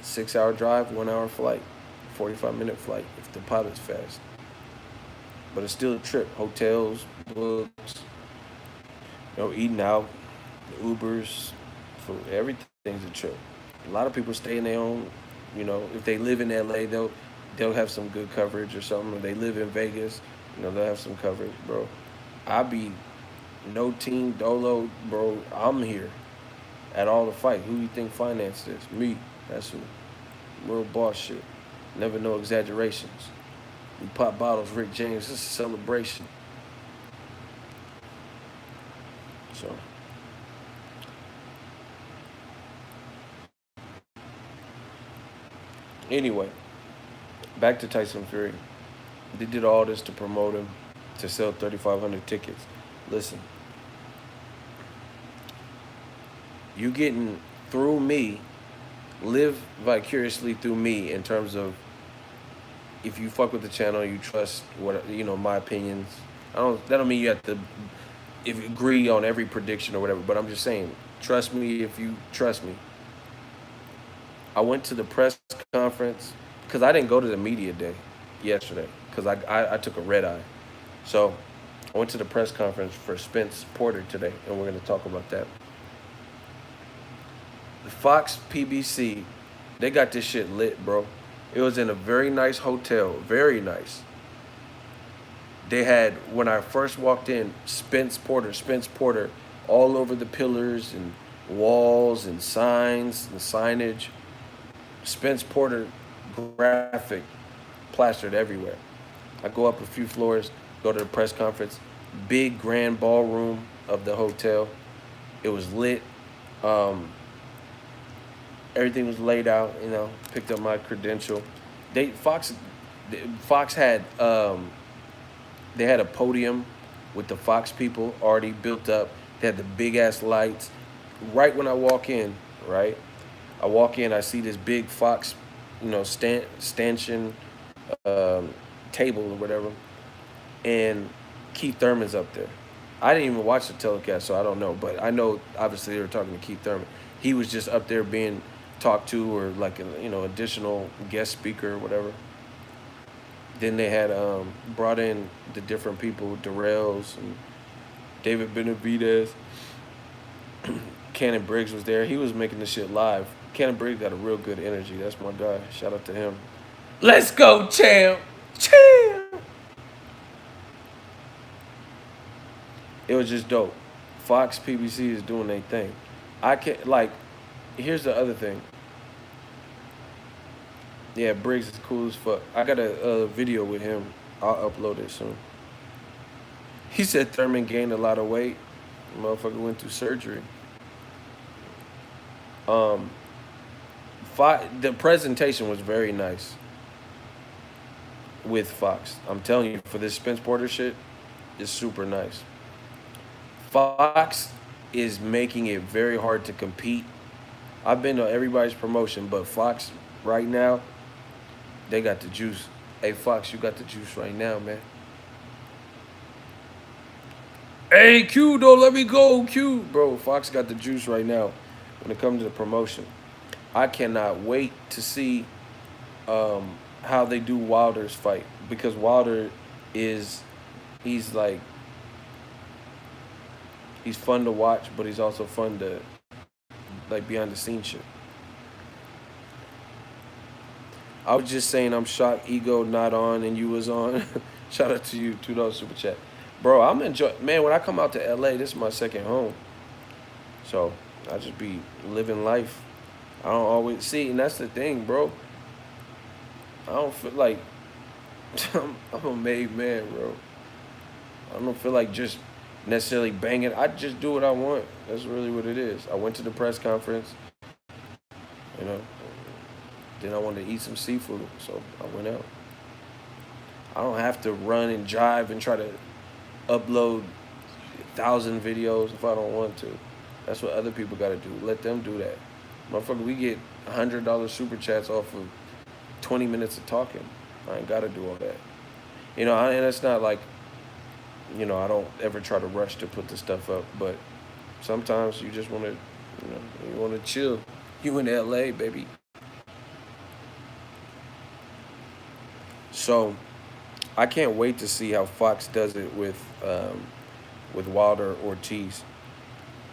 6 hour drive, 1 hour flight, 45-minute flight if the pilot's fast. But it's still a trip. Hotels, books, eating out, Ubers, food, everything's a trip. A lot of people stay in their own, if they live in LA, they'll have some good coverage or something. If they live in Vegas, they'll have some coverage, bro. I be no team dolo, bro. I'm here at all the fight. Who you think financed this? Me. That's who. Real boss shit. Never no exaggerations. We pop bottles, Rick James. This is a celebration. So. Anyway, back to Tyson Fury. They did all this to promote him, to sell 3,500 tickets. Listen, you getting through me, live vicariously through me in terms of if you fuck with the channel, you trust my opinions. That don't mean you have to if you agree on every prediction or whatever, but I'm just saying, trust me if you trust me. I went to the press conference because I didn't go to the media day yesterday because I took a red eye. So I went to the press conference for Spence Porter today, and we're going to talk about that. The Fox PBC, they got this shit lit, bro. It was in a very nice hotel, very nice. They had, when I first walked in, Spence Porter, all over the pillars and walls and signs and signage. Spence Porter graphic plastered everywhere. I go up a few floors, go to the press conference, big grand ballroom of the hotel. It was lit. Everything was laid out, picked up my credential. Fox had they had a podium with the Fox people already built up. They had the big ass lights. Right when I walk in, I see this big Fox, stanchion table or whatever, and Keith Thurman's up there. I didn't even watch the telecast, so I don't know. But I know, obviously, they were talking to Keith Thurman. He was just up there being talked to, or like additional guest speaker or whatever. Then they had brought in the different people, Darrell's and David Benavidez. Cannon Briggs was there. He was making this shit live. Cannon Briggs got a real good energy. That's my guy. Shout out to him. Let's go, champ! Champ! It was just dope. Fox PBC is doing their thing. I can't, here's the other thing. Yeah, Briggs is cool as fuck. I got a video with him. I'll upload it soon. He said Thurman gained a lot of weight. The motherfucker went through surgery. The presentation was very nice with Fox. I'm telling you, for this Spence Porter shit, it's super nice. Fox is making it very hard to compete. I've been to everybody's promotion, but Fox right now, they got the juice. Hey, Fox, you got the juice right now, man. Hey, Q, don't let me go, Q. Bro, Fox got the juice right now when it comes to the promotion. I cannot wait to see how they do Wilder's fight, because Wilder he's fun to watch, but he's also fun to, behind the scenes shit. I was just saying I'm shocked Ego not on and you was on. Shout out to you, $2 super chat. Bro, I'm enjoying, man, when I come out to LA, this is my second home. So I just be living life. I don't always see, and that's the thing, bro. I don't feel like I'm a made man, bro. I don't feel like just necessarily banging. I just do what I want. That's really what it is. I went to the press conference, Then I wanted to eat some seafood, so I went out. I don't have to run and drive and try to upload 1,000 videos if I don't want to. That's what other people got to do. Let them do that. Motherfucker, we get $100 super chats off of 20 minutes of talking. I ain't got to do all that. And it's not like, I don't ever try to rush to put the stuff up, but sometimes you just want to, you want to chill. You in LA, baby. So I can't wait to see how Fox does it with Wilder Ortiz,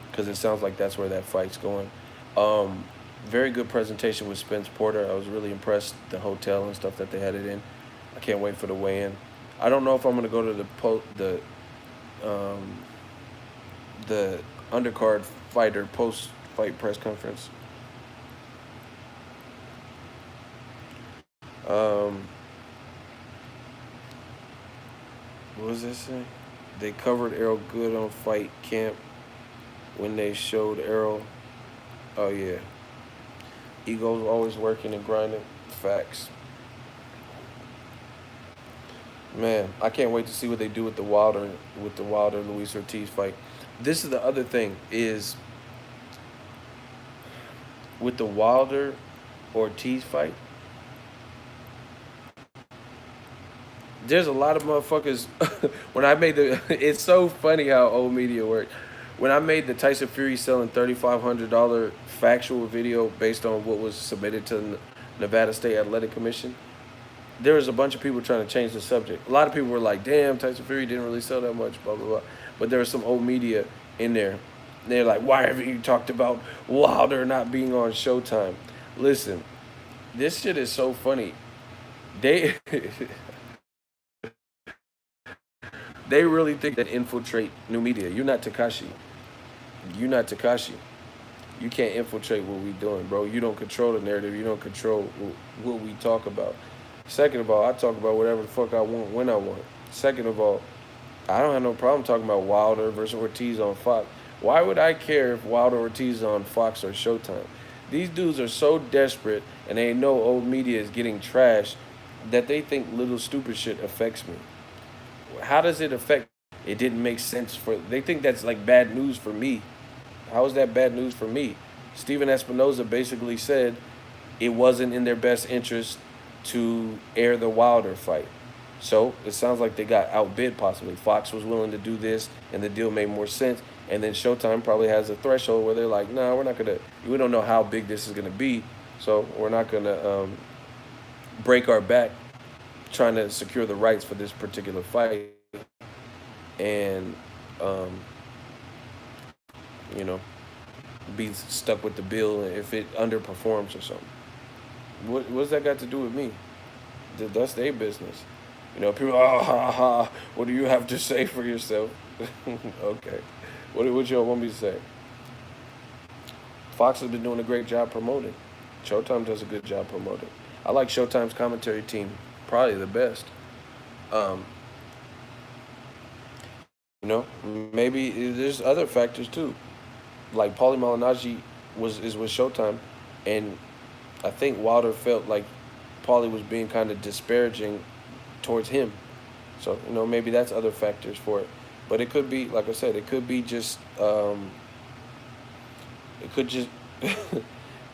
because it sounds like that's where that fight's going. Um, Very good presentation with Spence Porter. I was really impressed the hotel and stuff that they had it in. I can't wait for the weigh-in. I don't know if I'm gonna go to um, the undercard fighter post fight press conference. Um, what was this say? They covered Errol good on fight camp when they showed Errol. Oh yeah, ego's always working and grinding. Facts. Man, I can't wait to see what they do with the Wilder Luis Ortiz fight. This is the other thing is with the Wilder Ortiz fight. There's a lot of motherfuckers. When I made the, it's so funny how old media works. When I made the Tyson Fury selling $3,500 factual video based on what was submitted to the Nevada State Athletic Commission, there was a bunch of people trying to change the subject. A lot of people were like, "Damn, Tyson Fury didn't really sell that much," blah blah blah. But there was some old media in there. They're like, "Why haven't you talked about Wilder not being on Showtime?" Listen, this shit is so funny. They they really think that infiltrate new media. You're not Takashi. You're not Takashi. You can't infiltrate what we doing, bro. You don't control the narrative. You don't control what we talk about. Second of all, I talk about whatever the fuck I want when I want. Second of all, I don't have no problem talking about Wilder versus Ortiz on Fox. Why would I care if Wilder Ortiz is on Fox or Showtime? These dudes are so desperate and they know old media is getting trashed that they think little stupid shit affects me. How does it affect? It didn't make sense for. They think that's like bad news for me. How is that bad news for me? Steven Espinoza basically said it wasn't in their best interest to air the Wilder fight. So it sounds like they got outbid possibly. Fox was willing to do this and the deal made more sense. And then Showtime probably has a threshold where they're like, nah, we're not going to, we don't know how big this is going to be. So we're not going to break our back trying to secure the rights for this particular fight. And, um, you know, be stuck with the bill if it underperforms or something. What's that got to do with me? That's their business. People, ha, ha, what do you have to say for yourself? Okay. What y'all want me to say? Fox has been doing a great job promoting. Showtime does a good job promoting. I like Showtime's commentary team, probably the best. Um, Maybe there's other factors too. Like Paulie Malignaggi is with Showtime, and I think Wilder felt like Paulie was being kind of disparaging towards him. So maybe that's other factors for it. But it could be, like I said, it could be just, it could just,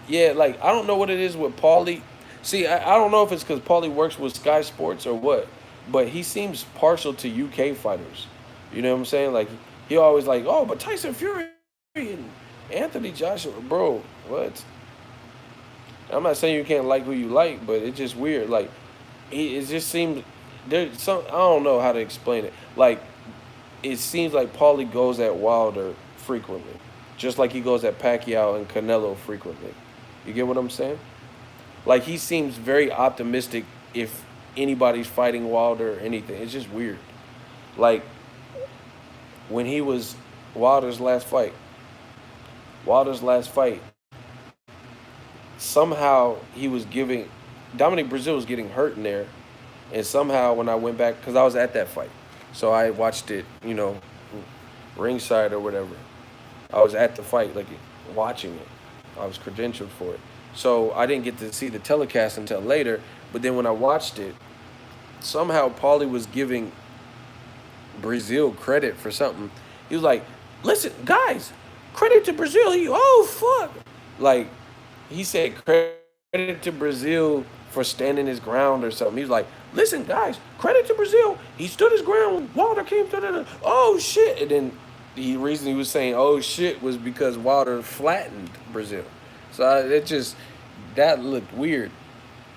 yeah. Like I don't know what it is with Paulie. See, I don't know if it's because Paulie works with Sky Sports or what, but he seems partial to UK fighters. You know what I'm saying? Like he always like, oh, but Tyson Fury and Anthony Joshua, bro, what? I'm not saying you can't like who you like, but it's just weird. Like, it just seems there's some. I don't know how to explain it. Like, it seems like Paulie goes at Wilder frequently, just like he goes at Pacquiao and Canelo frequently. You get what I'm saying? Like, he seems very optimistic if anybody's fighting Wilder or anything. It's just weird. Like, when he was Wilder's last fight, Wilder's last fight. Somehow he was giving Dominic Brazil was getting hurt in there, and somehow when I went back because I was at that fight, so I watched it, ringside or whatever. I was at the fight, like watching it. I was credentialed for it, so I didn't get to see the telecast until later. But then when I watched it, somehow Paulie was giving Brazil credit for something. He was like, "Listen, guys, credit to Brazil." Oh fuck, like. He said credit to Brazil for standing his ground or something. He was like, listen, guys, credit to Brazil. He stood his ground when Wilder came to the, oh shit. And then the reason he was saying, oh shit, was because Wilder flattened Brazil. So it just, that looked weird.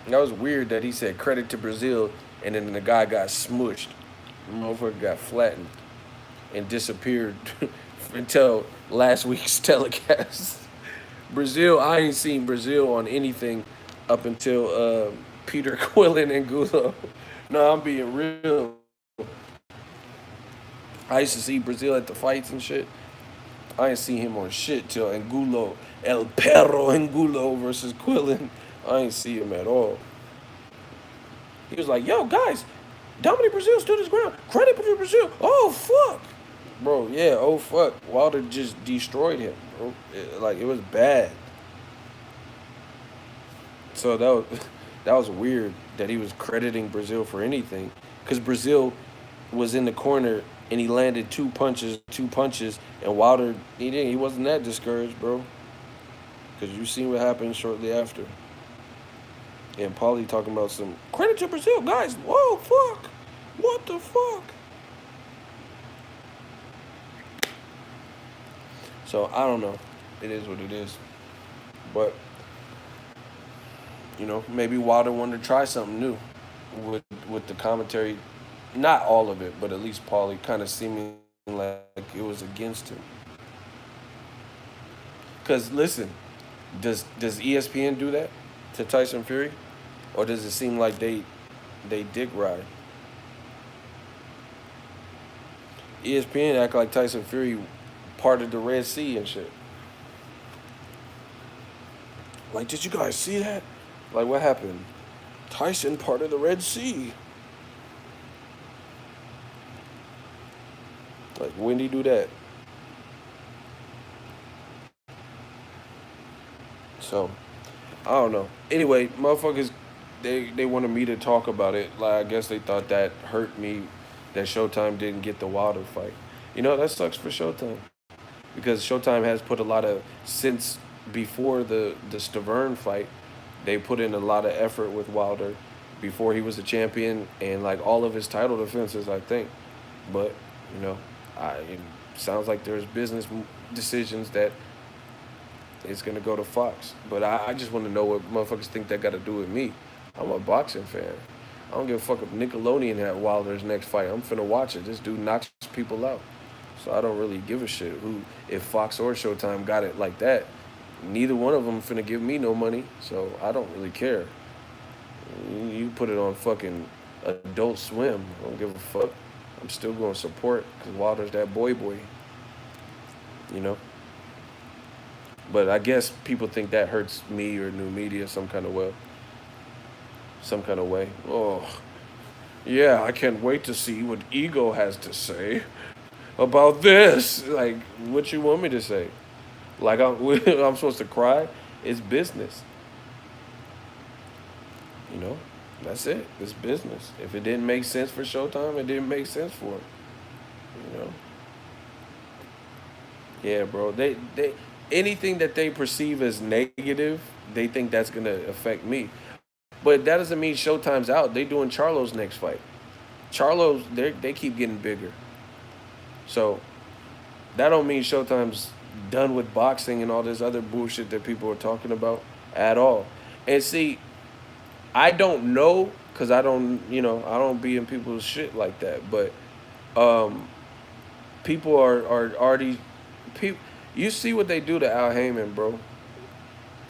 That was weird that he said credit to Brazil and then the guy got smushed. The motherfucker got flattened and disappeared until last week's telecast. Brazil, I ain't seen Brazil on anything up until Peter Quillen and Gulo. No, I'm being real. I used to see Brazil at the fights and shit. I ain't seen him on shit till Angulo, El Perro Angulo versus Quillen. I ain't see him at all. He was like, yo, guys, Dominic Brazil stood his ground. Credit to Brazil. Oh, fuck. Bro, yeah, oh, fuck. Wilder just destroyed him, bro. It was bad. So that was weird that he was crediting Brazil for anything, because Brazil was in the corner and he landed two punches, and Wilder he wasn't that discouraged, bro. Because you seen what happened shortly after. And Paulie talking about some credit to Brazil, guys. Whoa, fuck, what the fuck? So I don't know. It is what it is, but maybe Wilder wanted to try something new with the commentary. Not all of it, but at least Paulie kind of seeming like it was against him. Cause listen, does ESPN do that to Tyson Fury, or does it seem like they dick ride? ESPN act like Tyson Fury parted the Red Sea and shit. Like, did you guys see that? Like, what happened? Tyson parted the Red Sea. Like, when did he do that? So, I don't know. Anyway, motherfuckers, they wanted me to talk about it. Like, I guess they thought that hurt me, that Showtime didn't get the Wilder fight. That sucks for Showtime, because Showtime has put a lot of, since before the Stavern fight, they put in a lot of effort with Wilder before he was a champion, and like all of his title defenses, I think. But it sounds like there's business decisions that it's gonna go to Fox. But I just want to know what motherfuckers think that got to do with me. I'm a boxing fan. I don't give a fuck if Nickelodeon had Wilder's next fight. I'm finna watch it. This dude knocks people out. So I don't really give a shit who, if Fox or Showtime got it like that. Neither one of them finna give me no money, so I don't really care. You put it on fucking Adult Swim, I don't give a fuck. I'm still gonna support, because Wilder's that boy. But I guess people think that hurts me or new media some kind of way. Some kind of way. Oh, yeah, I can't wait to see what Ego has to say about this. Like, what you want me to say? Like, I'm supposed to cry? It's business. That's it. It's business. If it didn't make sense for Showtime, it didn't make sense for it. You know? Yeah, bro. They anything that they perceive as negative, they think that's gonna affect me. But that doesn't mean Showtime's out. They doing Charlo's next fight. Charlo's they keep getting bigger. So that don't mean Showtime's done with boxing and all this other bullshit that people are talking about at all. And see, I don't know, because I don't be in people's shit like that. But people are already people. You see what they do to Al Heyman, bro.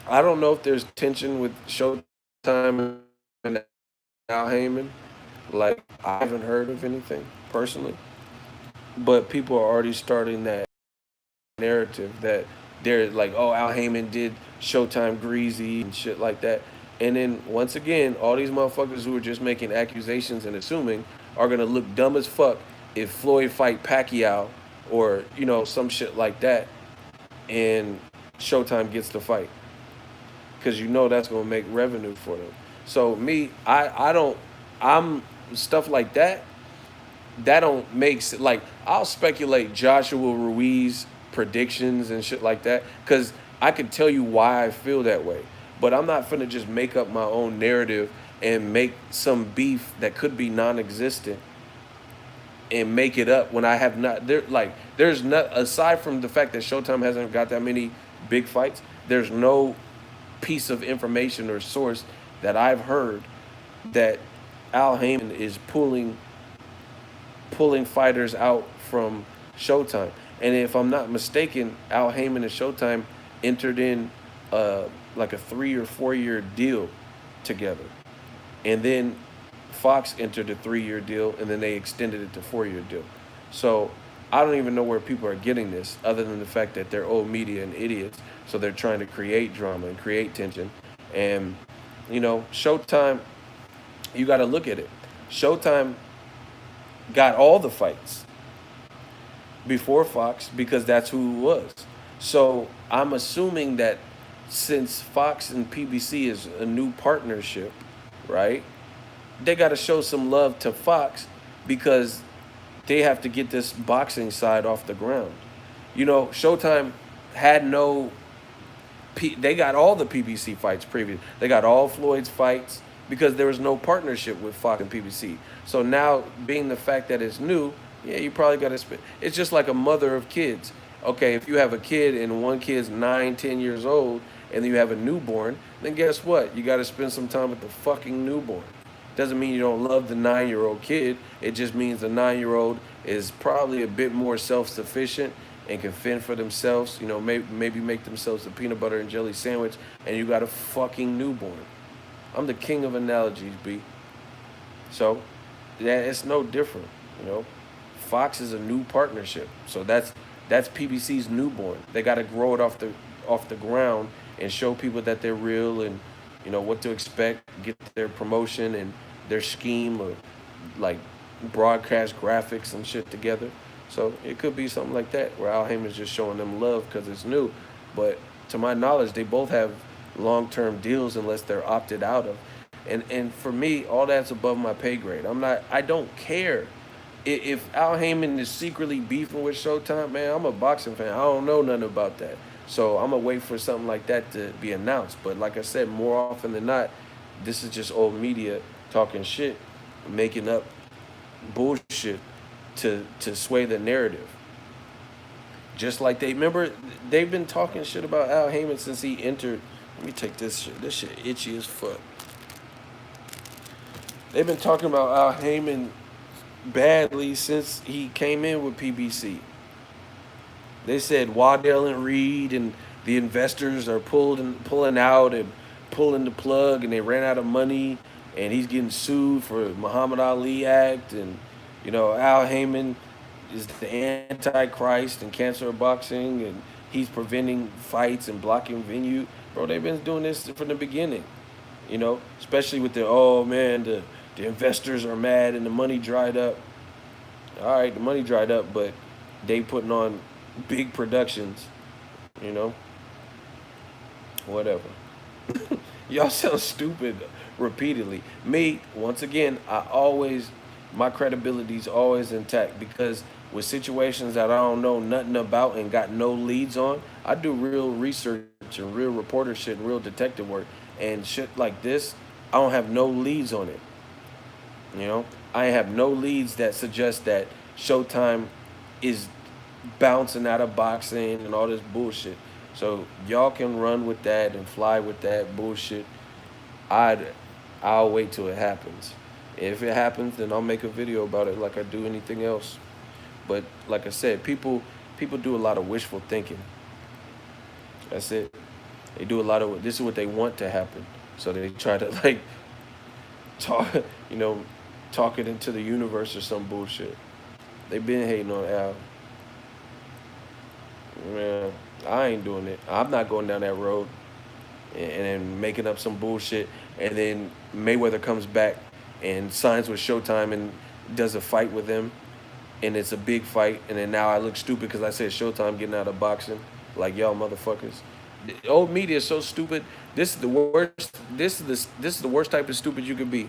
I don't know if there's tension with Showtime and Al Heyman. Like, I haven't heard of anything personally, but people are already starting that narrative that they're like, oh, Al Heyman did Showtime greasy and shit like that. And then once again, all these motherfuckers who are just making accusations and assuming are gonna look dumb as fuck if Floyd fight Pacquiao or some shit like that, and Showtime gets the fight, because that's gonna make revenue for them. So me, I don't, I'm stuff like that. That don't make sense. Like, I'll speculate Joshua Ruiz predictions and shit like that, because I could tell you why I feel that way. But I'm not finna just make up my own narrative and make some beef that could be non-existent and make it up when I have not. There's not, aside from the fact that Showtime hasn't got that many big fights. There's no piece of information or source that I've heard that Al Heyman is pulling fighters out from Showtime. And if I'm not mistaken, Al Heyman and Showtime entered in like a 3 or 4 year deal together, and then Fox entered a 3 year deal, and then they extended it to 4 year deal. So I don't even know where people are getting this, other than the fact that they're old media and idiots. So they're trying to create drama and create tension, and Showtime. You got to look at it. Showtime got all the fights before Fox because that's who it was. So I'm assuming that since Fox and PBC is a new partnership, right? They got to show some love to Fox because they have to get this boxing side off the ground. Showtime had no. They got all the PBC fights previous. They got all Floyd's fights because there was no partnership with Fox and PBC. So now, being the fact that it's new, yeah, you probably got to spend. It's just like a mother of kids. Okay, if you have a kid and one kid's 9, 10 years old, and you have a newborn, then guess what? You got to spend some time with the fucking newborn. Doesn't mean you don't love the 9-year-old kid. It just means the 9-year-old is probably a bit more self-sufficient and can fend for themselves. Maybe make themselves a peanut butter and jelly sandwich, and you got a fucking newborn. I'm the king of analogies, B. So, yeah, it's no different. Fox is a new partnership, so that's PBC's newborn. They got to grow it off the ground and show people that they're real and what to expect. Get their promotion and their scheme of like broadcast graphics and shit together. So it could be something like that where Al Heyman's just showing them love because it's new. But to my knowledge, they both have long-term deals unless they're opted out of. And for me, all that's above my pay grade. I don't care. If Al Heyman is secretly beefing with Showtime, man, I'm a boxing fan. I don't know nothing about that. So I'm going to wait for something like that to be announced. But like I said, more often than not, this is just old media talking shit, making up bullshit to sway the narrative. Just like they've been talking shit about Al Heyman since he entered. Let me take this shit. This shit itchy as fuck. They've been talking about Al Heyman badly since he came in with PBC. They said Waddell and Reed and the investors are pulling out and pulling the plug, and they ran out of money, and he's getting sued for Muhammad Ali Act, and Al Heyman is the antichrist and cancer of boxing, and he's preventing fights and blocking venue. Bro, they've been doing this from the beginning, especially with the investors are mad and the money dried up. All right, the money dried up, but they putting on big productions, whatever. Y'all sound stupid repeatedly. Me, once again, my credibility's always intact because with situations that I don't know nothing about and got no leads on, I do real research and real reporter shit and real detective work, and shit like this, I don't have no leads on it. I have no leads that suggest that Showtime is bouncing out of boxing and all this bullshit. So y'all can run with that and fly with that bullshit. I'll wait till it happens. If it happens, then I'll make a video about it like I do anything else. But like I said, people do a lot of wishful thinking. That's it. They do a lot of this is what they want to happen. So they try to talk it into the universe or some bullshit. They've been hating on Al. Man, I ain't doing it. I'm not going down that road and then making up some bullshit. And then Mayweather comes back and signs with Showtime and does a fight with them. And it's a big fight. And then now I look stupid because I said Showtime getting out of boxing. Like, y'all motherfuckers. The old media is so stupid. This is the worst. This is the worst type of stupid you could be.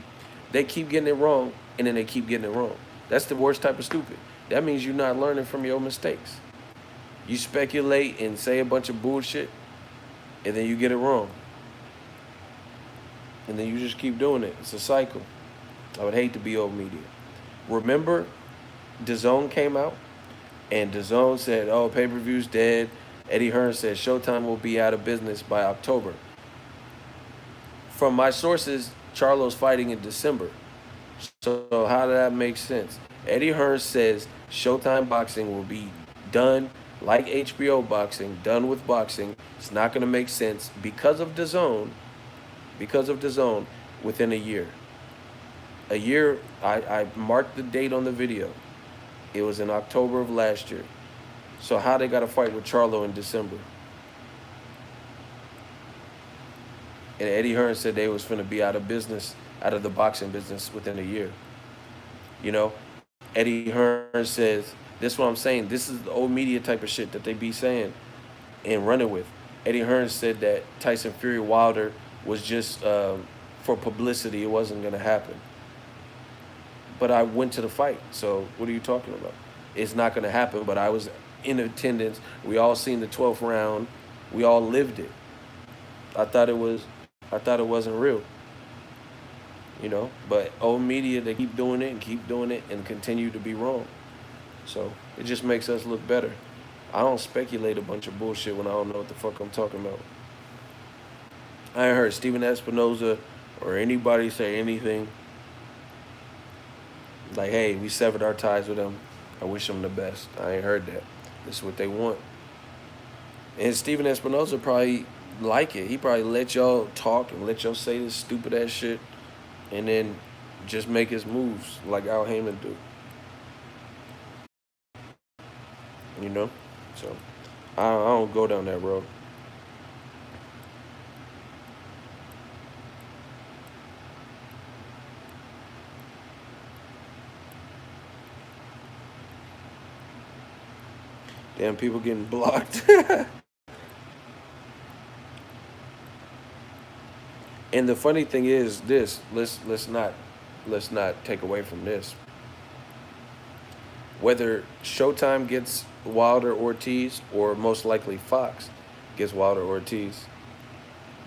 They keep getting it wrong, and then they keep getting it wrong. That's the worst type of stupid. That means you're not learning from your mistakes. You speculate and say a bunch of bullshit, and then you get it wrong. and then you just keep doing it. It's a cycle. I would hate to be old media. Remember, DAZN came out, and DAZN said, "Oh, pay-per-view's dead." Eddie Hearn said Showtime will be out of business by October. From my sources, Charlo's fighting in December. So how did that make sense? Eddie Hearn says Showtime Boxing will be done like HBO Boxing, done with boxing. It's not going to make sense because of DAZN, within a year. A year, I marked the date on the video. It was in October of last year. So how they got to fight with Charlo in December? And Eddie Hearn said they was finna be out of business, out of the boxing business within a year. You know, Eddie Hearn says, this is what I'm saying. This is the old media type of shit that they be saying and running with. Eddie Hearn said that Tyson Fury Wilder was just for publicity. It wasn't going to happen. But I went to the fight. So what are you talking about? It's not going to happen, but I was in attendance. We all seen the 12th round. We all lived it. I thought it wasn't real. But old media, they keep doing it and keep doing it and continue to be wrong. So it just makes us look better. I don't speculate a bunch of bullshit when I don't know what the fuck I'm talking about. I ain't heard Steven Espinoza or anybody say anything like, hey, we severed our ties with them. I wish them the best. I ain't heard that. This is what they want. And Steven Espinoza probably like it. He probably let y'all talk and let y'all say this stupid ass shit and then just make his moves like Al Heyman do. So I don't go down that road. Damn, people getting blocked. And the funny thing is this. Let's not take away from this. Whether Showtime gets Wilder Ortiz or most likely Fox gets Wilder Ortiz,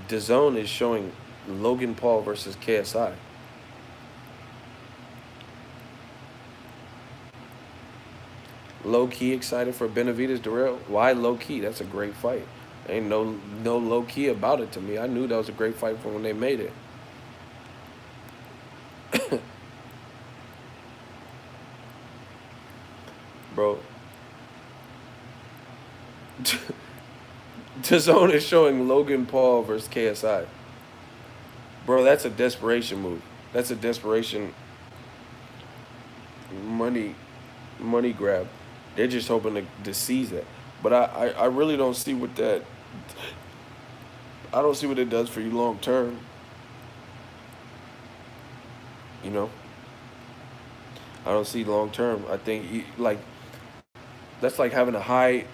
DAZN is showing Logan Paul versus KSI. Low key excited for Benavidez Durrell. Why low key? That's a great fight. Ain't no low key about it to me. I knew that was a great fight from when they made it. Bro. DAZN is showing Logan Paul versus KSI. Bro, that's a desperation move. That's a desperation money grab. They're just hoping to seize that. But I really don't see what that. I don't see what it does for you long term. You know, I don't see long term. I think like that's like having a high.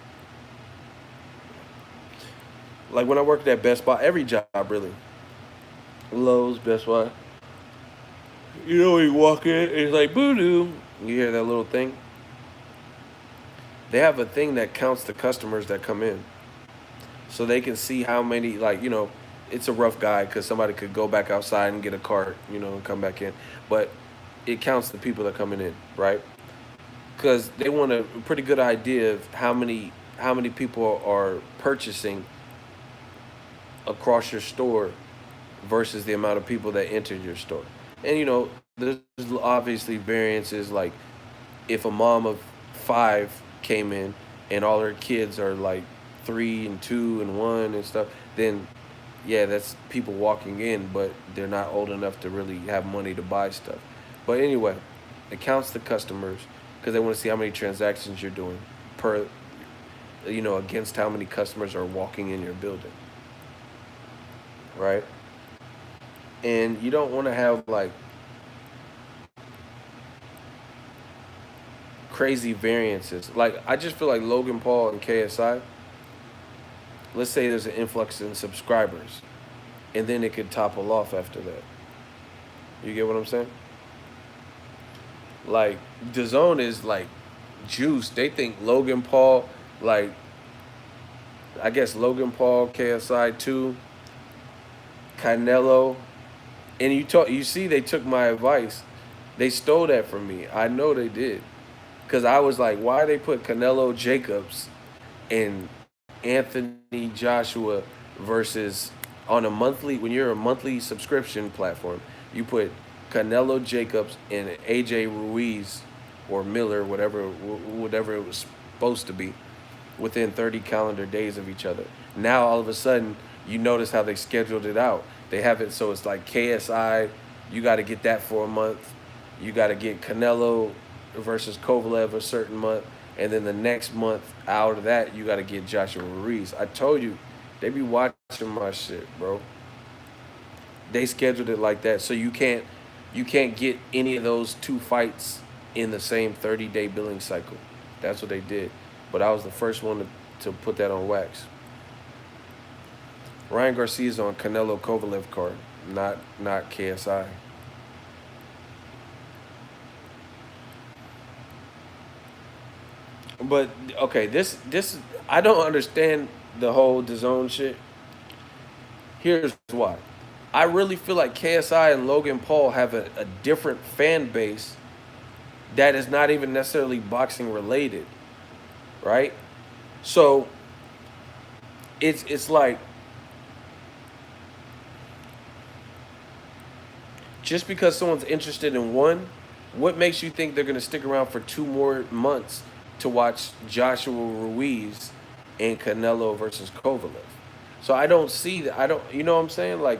Like when I worked at Best Buy, every job really. Lowe's, Best Buy. When you walk in, it's like boo doo. You hear that little thing? They have a thing that counts the customers that come in. So they can see how many, it's a rough guide because somebody could go back outside and get a cart, and come back in. But it counts the people that are coming in, right? Because they want a pretty good idea of how many people are purchasing across your store versus the amount of people that entered your store. And there's obviously variances, like if a mom of 5 came in and all her kids are like 3 and 2 and 1 and stuff, then yeah, that's people walking in, but they're not old enough to really have money to buy stuff. But anyway, it counts the customers because they want to see how many transactions you're doing per, against how many customers are walking in your building, right? And you don't want to have like crazy variances. Like I just feel like Logan Paul and KSI, let's say there's an influx in subscribers, and then it could topple off after that. You get what I'm saying? Like DAZN is like juice. They think Logan Paul, like I guess Logan Paul, KSI 2, Canelo, And you see, they took my advice. They stole that from me. I know they did, because I was like, why they put Canelo Jacobs and Anthony Joshua versus on a monthly when you're a monthly subscription platform, you put Canelo Jacobs and AJ Ruiz or Miller, whatever it was supposed to be, within 30 calendar days of each other. Now all of a sudden, you notice how they scheduled it out. They have it so it's like KSI, you got to get that for a month. You got to get Canelo versus Kovalev a certain month, and then the next month out of that, you got to get Joshua Ruiz. I told you, they be watching my shit, bro. They scheduled it like that, so you can't get any of those two fights in the same 30-day billing cycle. That's what they did. But I was the first one to put that on wax. Ryan Garcia's on Canelo Kovalev card, not KSI. But okay, this I don't understand the whole DAZN shit. Here's why. I really feel like KSI and Logan Paul have a different fan base that is not even necessarily boxing related, right? So it's like just because someone's interested in one, what makes you think they're gonna stick around for 2 more months to watch Joshua Ruiz and Canelo versus Kovalev? So I don't see that. I don't. You know what I'm saying? Like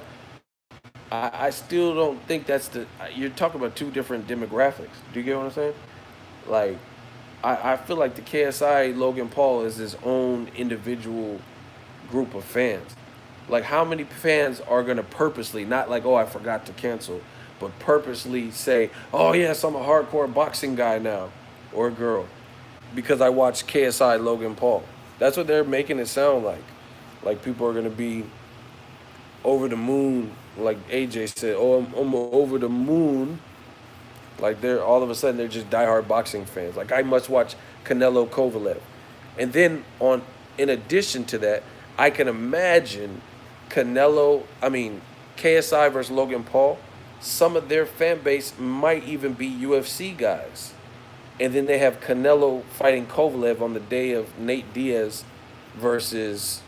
I still don't think that's the. You're talking about two different demographics. Do you get what I'm saying? Like I feel like the KSI Logan Paul is his own individual group of fans. Like how many fans are gonna purposely not like, oh, I forgot to cancel, but purposely say, oh yes, I'm a hardcore boxing guy now or girl because I watched KSI Logan Paul. That's what they're making it sound like. Like people are gonna be over the moon, like AJ said. Oh, I'm over the moon. Like they're all of a sudden they're just diehard boxing fans. Like I must watch Canelo Kovalev, and then on in addition to that, I can imagine KSI versus Logan Paul. Some of their fan base might even be UFC guys, and then they have Canelo fighting Kovalev on the day of Nate Diaz versus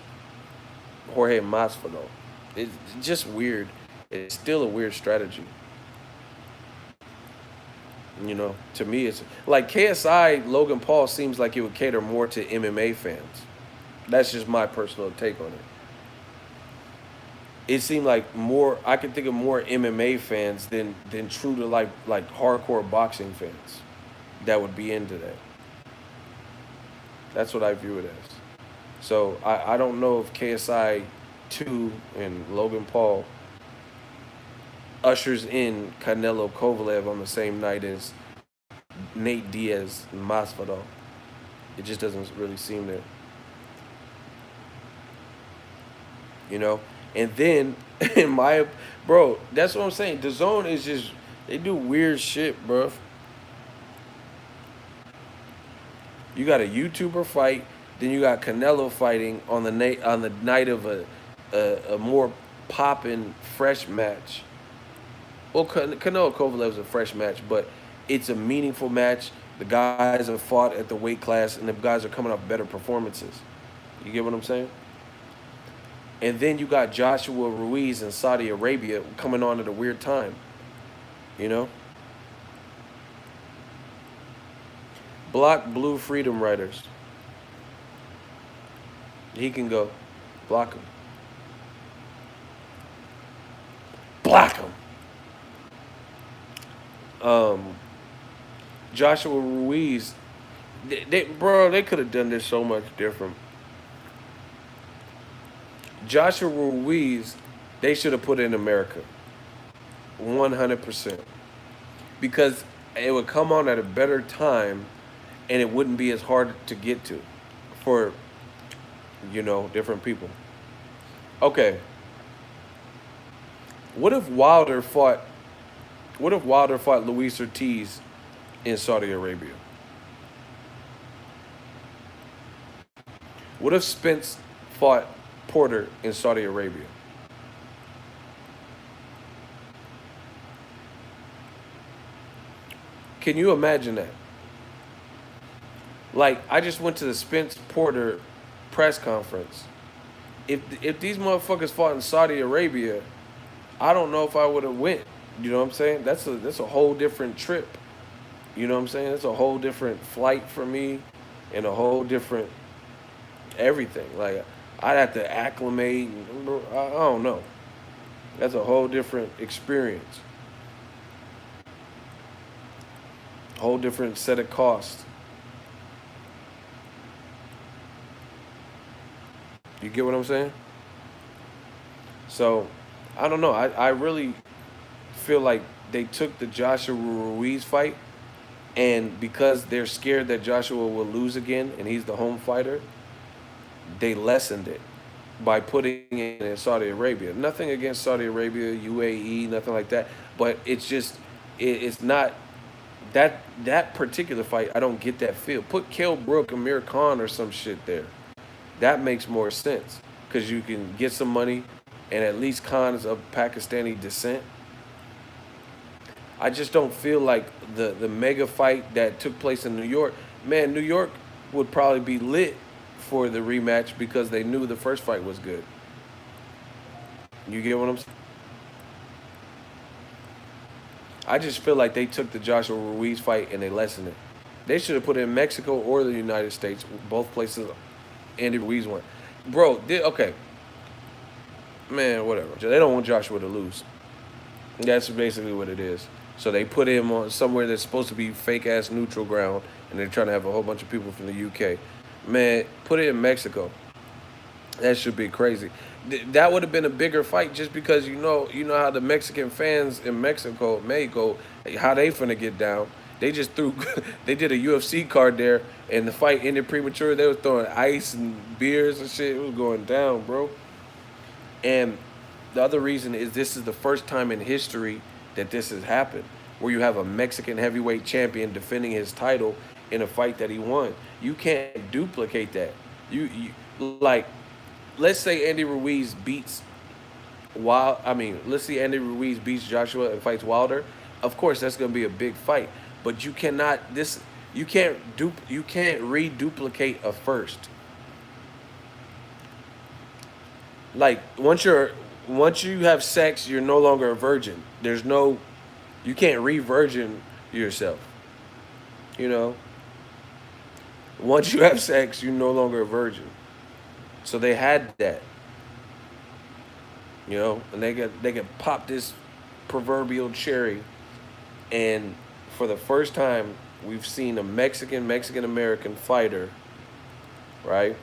Jorge Masvidal. It's just weird. It's still a weird strategy. To me, it's like KSI Logan Paul seems like it would cater more to MMA fans. That's just my personal take on it. It seemed like more. I can think of more MMA fans than true to like hardcore boxing fans that would be into that. That's what I view it as. So I don't know if KSI two and Logan Paul ushers in Canelo Kovalev on the same night as Nate Diaz and Masvidal. It just doesn't really seem there, you know. And then in my bro, that's what I'm saying. The zone is just they do weird shit, bro. You got a YouTuber fight, then you got Canelo fighting on the night of a more poppin' fresh match. Well, Canelo Kovalev is a fresh match, but it's a meaningful match. The guys have fought at the weight class, and the guys are coming off better performances. You get what I'm saying? And then you got Joshua Ruiz in Saudi Arabia coming on at a weird time. You know? Block Blue Freedom Riders. He can go. Block him. Block him. Joshua Ruiz, they could have done this so much different. Joshua Ruiz, they should have put in America, 100%, because it would come on at a better time, and it wouldn't be as hard to get to, for different people. Okay, what if Wilder fought? What if Wilder fought Luis Ortiz in Saudi Arabia? What if Spence fought Porter in Saudi Arabia? Can you imagine that? Like, I just went to the Spence Porter press conference. If these motherfuckers fought in Saudi Arabia, I don't know if I would have went. You know what I'm saying? That's a whole different trip. You know what I'm saying? It's a whole different flight for me, and a whole different everything. Like, I'd have to acclimate. And, I don't know. That's a whole different experience. Whole different set of costs. You get what I'm saying? So, I don't know. I really feel like they took the Joshua Ruiz fight, and because they're scared that Joshua will lose again and he's the home fighter, they lessened it by putting it in Saudi Arabia. Nothing against Saudi Arabia, UAE, nothing like that. But it's just, it's not that particular fight. I don't get that feel. Put Kell Brook, Amir Khan, or some shit there. That makes more sense because you can get some money, and at least Khan is of Pakistani descent. I just don't feel like the mega fight that took place in New York. Man, New York would probably be lit for the rematch because they knew the first fight was good. You get what I'm saying? I just feel like they took the Joshua Ruiz fight and they lessened it. They should have put it in Mexico or the United States, both places Andy Ruiz went. Bro, okay, man, whatever. They don't want Joshua to lose. That's basically what it is. So they put him on somewhere that's supposed to be fake ass neutral ground, and they're trying to have a whole bunch of people from the UK. Man, put it in Mexico. That should be crazy. That would have been a bigger fight just because you know how the Mexican fans in Mexico, how they finna get down. They just threw, they did a UFC card there, and the fight ended premature. They were throwing ice and beers and shit. It was going down, bro. And the other reason is this is the first time in history that this has happened, where you have a Mexican heavyweight champion defending his title in a fight that he won. You can't duplicate that. You like, let's say Andy Ruiz beats let's see Andy Ruiz beats Joshua and fights Wilder. Of course, that's gonna be a big fight, but you can't reduplicate a first. Like, once you have sex, you're no longer a virgin. You can't re-virgin yourself. You know, once you have sex, you're no longer a virgin. So they had that, and they could pop this proverbial cherry, and for the first time, we've seen a Mexican American fighter, right,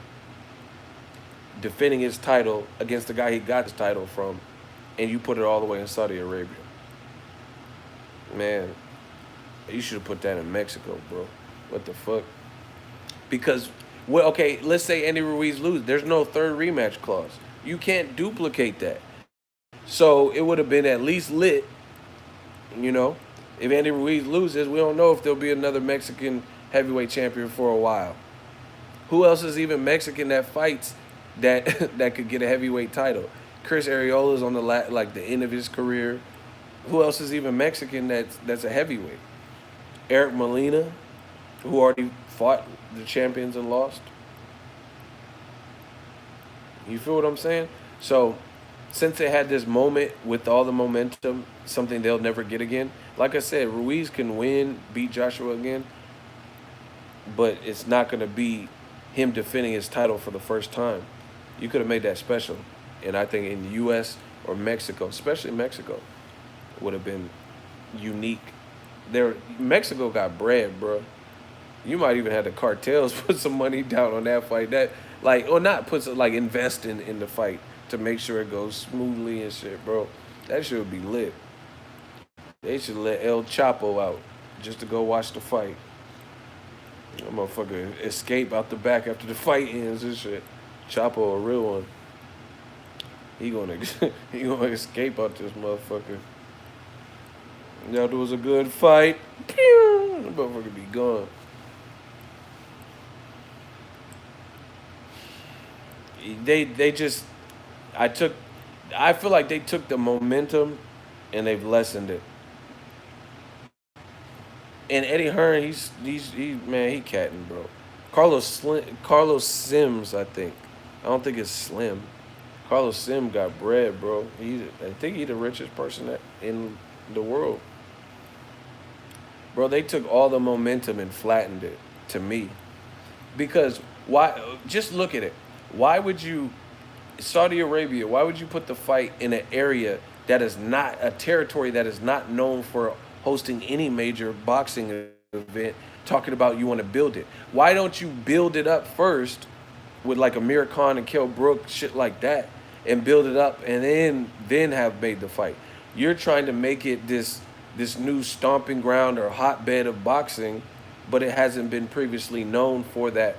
defending his title against the guy he got his title from, and you put it all the way in Saudi Arabia. Man, you should have put that in Mexico, bro. What the fuck? Because, well, okay, let's say Andy Ruiz loses. There's no third rematch clause. You can't duplicate that. So it would have been at least lit, you know. If Andy Ruiz loses, we don't know if there'll be another Mexican heavyweight champion for a while. Who else is even Mexican that fights that that could get a heavyweight title? Chris Ariola's on the end of his career. Who else is even Mexican that's a heavyweight? Eric Molina, who already fought the champions and lost. You feel what I'm saying? So, since they had this moment with all the momentum, something they'll never get again. Like I said, Ruiz can beat Joshua again, but it's not going to be him defending his title for the first time. You could have made that special. And I think in the U.S. or Mexico, especially Mexico, would have been unique. Mexico got bread, bro. You might even have the cartels put some money down on that fight. Or not put some, invest in the fight to make sure it goes smoothly and shit, bro. That shit would be lit. They should let El Chapo out just to go watch the fight. That motherfucker escape out the back after the fight ends and shit. Chapo a real one. He gonna escape out this motherfucker. That was a good fight. Pew! The motherfucker be gone. They just I feel like they took the momentum and they've lessened it. And Eddie Hearn, he man, he catting, bro. Carlos Sims, I think. I don't think it's Slim. Carlos Sim got bread, bro. I think he's the richest person in the world, bro. They took all the momentum and flattened it to me because why? Just look at it. Why would you, Saudi Arabia? Why would you put the fight in an area that is not a territory that is not known for hosting any major boxing event? Talking about you want to build it. Why don't you build it up first with like Amir Khan and Kell Brook, shit like that, and build it up, and then have made the fight. You're trying to make it this new stomping ground or hotbed of boxing, but it hasn't been previously known for that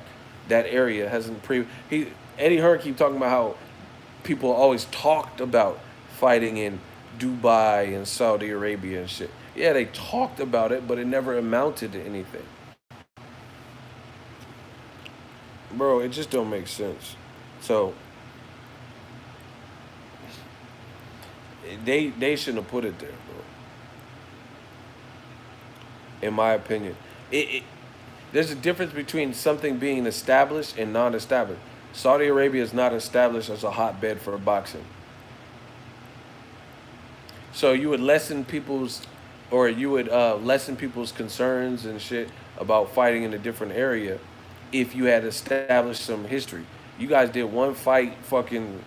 area. Hasn't pre he Eddie Hearn keep talking about how people always talked about fighting in Dubai and Saudi Arabia and shit. Yeah, they talked about it, but it never amounted to anything. Bro, it just don't make sense. So they shouldn't have put it there, bro. In my opinion, it there's a difference between something being established and non-established. Saudi Arabia is not established as a hotbed for boxing, so you would lessen people's concerns and shit about fighting in a different area if you had established some history. You guys did one fight, fucking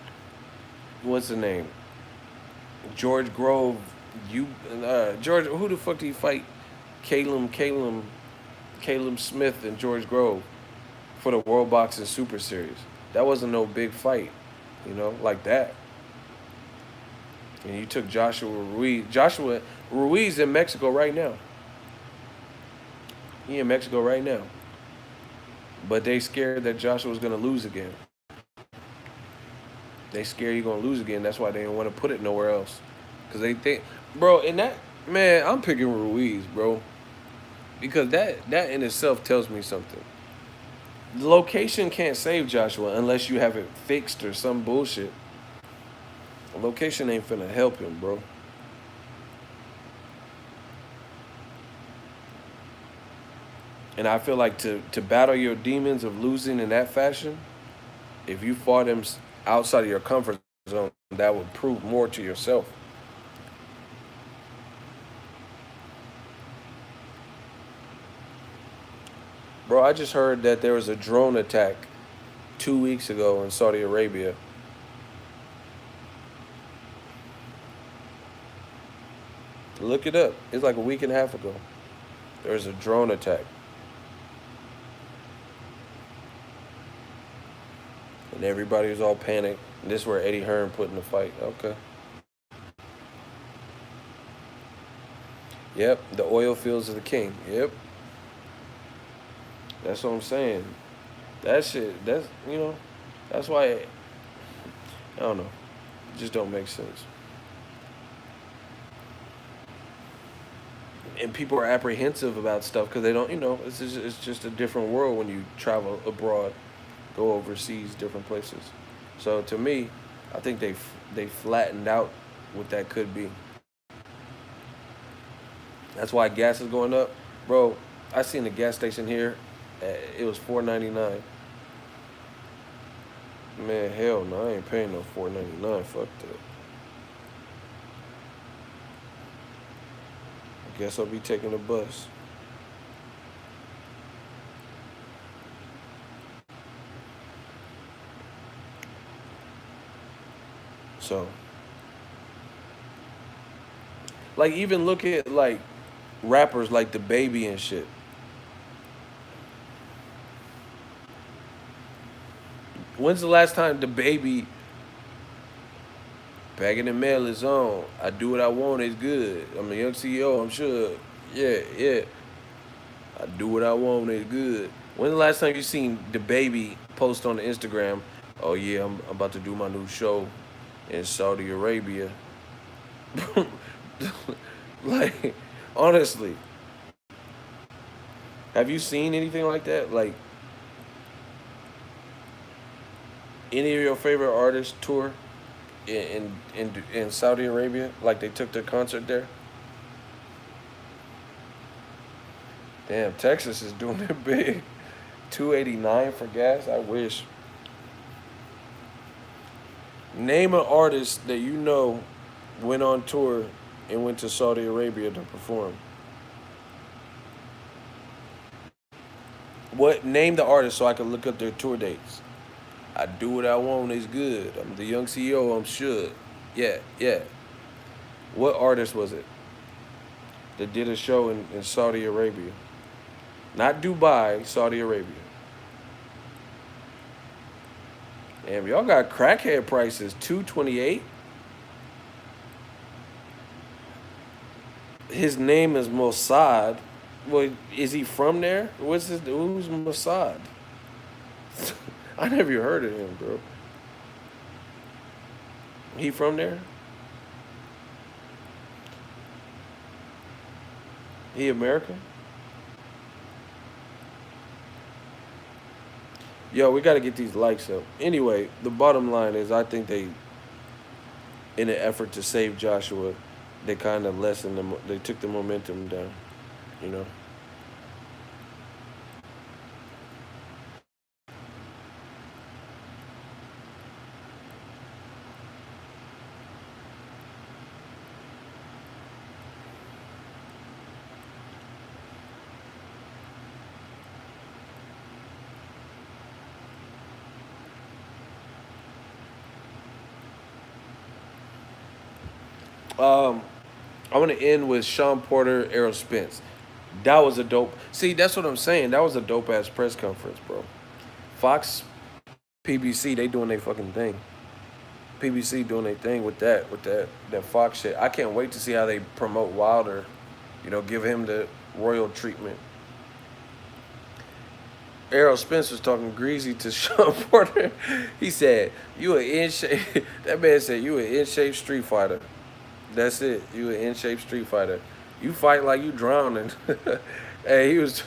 what's the name? George Grove. George, who the fuck did he fight? Caleb, Caleb, Caleb Smith and George Grove for the World Boxing Super Series. That wasn't no big fight, like that. And you took Joshua Ruiz. Joshua Ruiz in Mexico right now. He in Mexico right now. But they scared that Joshua was gonna lose again. They scared he gonna lose again. That's why they didn't want to put it nowhere else. Cause they think, bro, and that man, I'm picking Ruiz, bro, because that in itself tells me something. The location can't save Joshua unless you have it fixed or some bullshit. The location ain't finna help him, bro. And I feel like to battle your demons of losing in that fashion, if you fought him outside of your comfort zone, that would prove more to yourself. Bro, I just heard that there was a drone attack 2 weeks ago in Saudi Arabia. Look it up. It's like a week and a half ago. There was a drone attack. And everybody was all panicked. And this is where Eddie Hearn put in the fight. Okay. Yep, the oil fields of the king. Yep. That's what I'm saying. That shit, that's why, I don't know. It just don't make sense. And people are apprehensive about stuff because they don't, it's just a different world when you travel abroad, go overseas, different places. So to me, I think they flattened out what that could be. That's why gas is going up, bro. I seen the gas station here. It was $4.99. Man, hell no, I ain't paying no $4.99. Fuck that. I guess I'll be taking the bus. So, like, even look at like rappers like the Baby and shit. When's the last time the Baby bagging the mail is on? I do what I want. It's good. I'm a young CEO. I'm sure. Yeah, yeah. I do what I want. It's good. When's the last time you seen the Baby post on the Instagram? Oh yeah, I'm about to do my new show in Saudi Arabia. Like, honestly, have you seen anything like that? Like, any of your favorite artists tour in Saudi Arabia? Like they took their concert there? Damn, Texas is doing it big. 289 for gas. I wish. Name an artist that you know went on tour and went to Saudi Arabia to perform. What name the artist so I can look up their tour dates? I do what I want. It's good. I'm the young CEO. I'm should. Yeah, yeah. What artist was it that did a show in Saudi Arabia? Not Dubai, Saudi Arabia. Damn, y'all got crackhead prices. 228. His name is Mossad. Well, is he from there? Who's Mossad? I never heard of him, bro. He from there? He American? Yo, we got to get these likes up. Anyway, the bottom line is I think they, in an effort to save Joshua, they kind of lessened them. They took the momentum down, you know? Um, I want to end with Sean Porter, Errol Spence. That was a dope. See, that's what I'm saying. That was a dope ass press conference, bro. Fox, PBC, they doing their fucking thing. PBC doing their thing with that Fox shit. I can't wait to see how they promote Wilder. You know, give him the royal treatment. Errol Spence was talking greasy to Sean Porter. He said, "You an in shape." That man said, "You an in shape street fighter." That's it. You an in shape street fighter. You fight like you drowning. Hey, he was.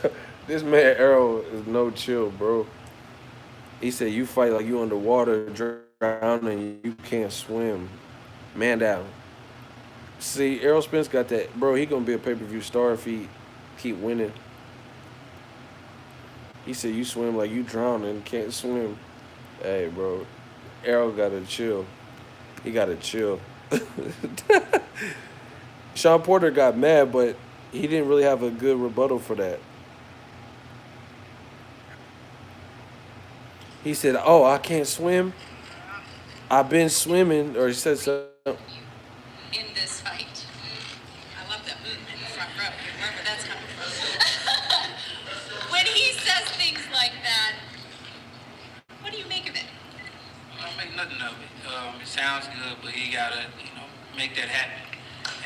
This man Errol is no chill, bro. He said you fight like you underwater, drowning. You can't swim. Man down. See, Errol Spence got that, bro. He gonna be a pay per view star if he keep winning. He said you swim like you drowning, can't swim. Hey, bro. Errol gotta chill. He gotta chill. Sean Porter got mad, but he didn't really have a good rebuttal for that. He said, "Oh, I can't swim. I've been swimming," or he said something. In this fight. I love that movement in the front row, wherever that's coming from. When he says things like that, what do you make of it? I don't make nothing of it. It sounds good, but he gotta, make that happen.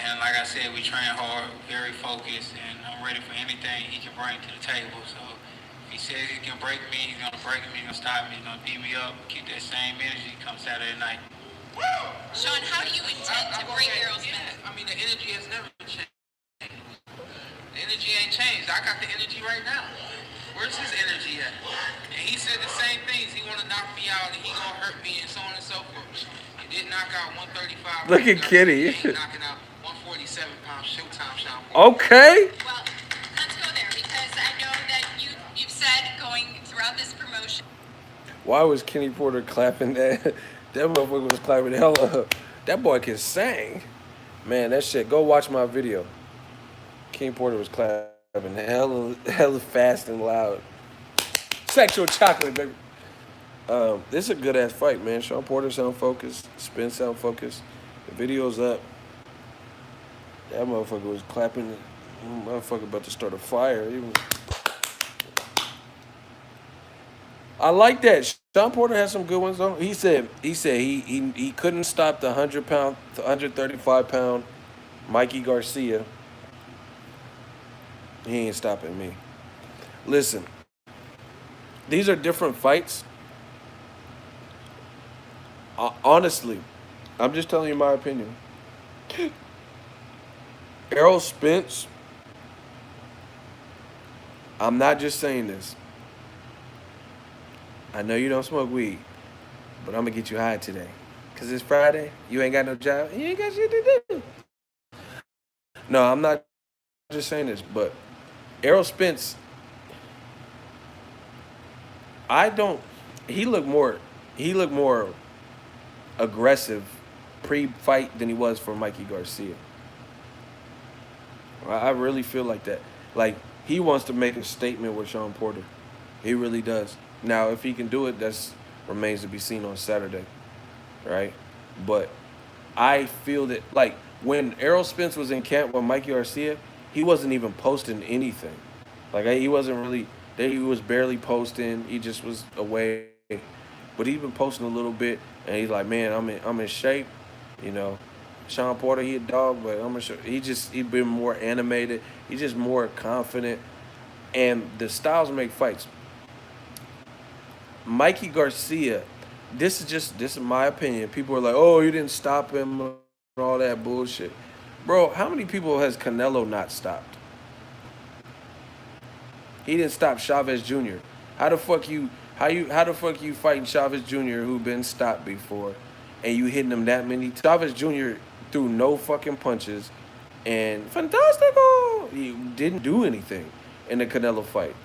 And like I said, we train hard, very focused, and I'm ready for anything he can bring to the table. So if he says he can break me, he's gonna break me, he's gonna stop me, he's gonna beat me up, keep that same energy come Saturday night. Sean, how do you intend to break Errol's back? I mean, the energy has never changed. The energy ain't changed. I got the energy right now. Where's his energy at? And he said the same things. He want to knock me out and he gonna hurt me and so on and so forth. He did knock out 135. Look at Kitty. He ain't knocking out 147 pound showtime Sean. Okay. Well, let's go there because I know that you've said going throughout this promotion. Why was Kenny Porter clapping that? That motherfucker was clapping the hell up. That boy can sing. Man, that shit. Go watch my video. Kenny Porter was clapping hella fast and loud. Sexual chocolate, baby. This is a good ass fight, man. Sean Porter sound focused. Spence sound focused. The video's up. That motherfucker was clapping. Motherfucker about to start a fire. I like that. Sean Porter has some good ones though. He couldn't stop the 100-pound, 135-pound Mikey Garcia. He ain't stopping me. Listen, these are different fights. Honestly, I'm just telling you my opinion. Errol Spence, I'm not just saying this. I know you don't smoke weed, but I'm gonna get you high today. Cause it's Friday, you ain't got no job, you ain't got shit to do. No, I'm not just saying this, but Errol Spence, I don't. He looked more. He looked more aggressive pre-fight than he was for Mikey Garcia. I really feel like that. Like he wants to make a statement with Sean Porter. He really does. Now, if he can do it, that's remains to be seen on Saturday, right? But I feel that like when Errol Spence was in camp with Mikey Garcia, he wasn't even posting anything. Like he wasn't really. He was barely posting. He just was away. But he's been posting a little bit, and he's like, man, I'm in shape, you know. Sean Porter, he a dog, but I'm sure he been more animated. He's just more confident, and the styles make fights. Mikey Garcia, this is my opinion. People are like, oh, you didn't stop him and all that bullshit, bro. How many people has Canelo not stopped? He didn't stop Chavez Jr. How the fuck you how the fuck you fighting Chavez Jr. who been stopped before, and you hitting him that many? Chavez Jr. threw no fucking punches, and fantastico. He didn't do anything in the Canelo fight,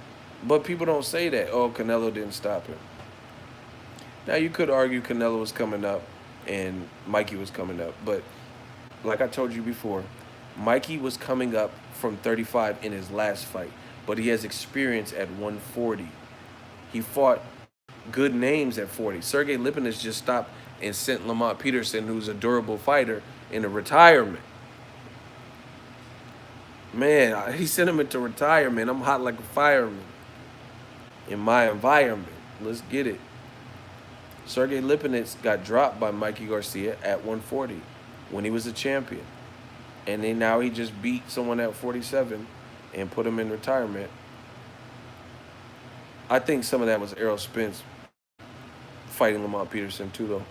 but people don't say that. Oh, Canelo didn't stop him. Now you could argue Canelo was coming up, and Mikey was coming up, but like I told you before, Mikey was coming up from 35 in his last fight, but he has experience at 140. He fought good names at 40. Sergey Lipinets just stopped and sent Lamont Peterson, who's a durable fighter, into retirement. Man, he sent him into retirement. I'm hot like a fireman in my environment. Let's get it. Sergey Lipinets got dropped by Mikey Garcia at 140 when he was a champion. And then now he just beat someone at 47 and put him in retirement. I think some of that was Errol Spence fighting Lamont Peterson too, though.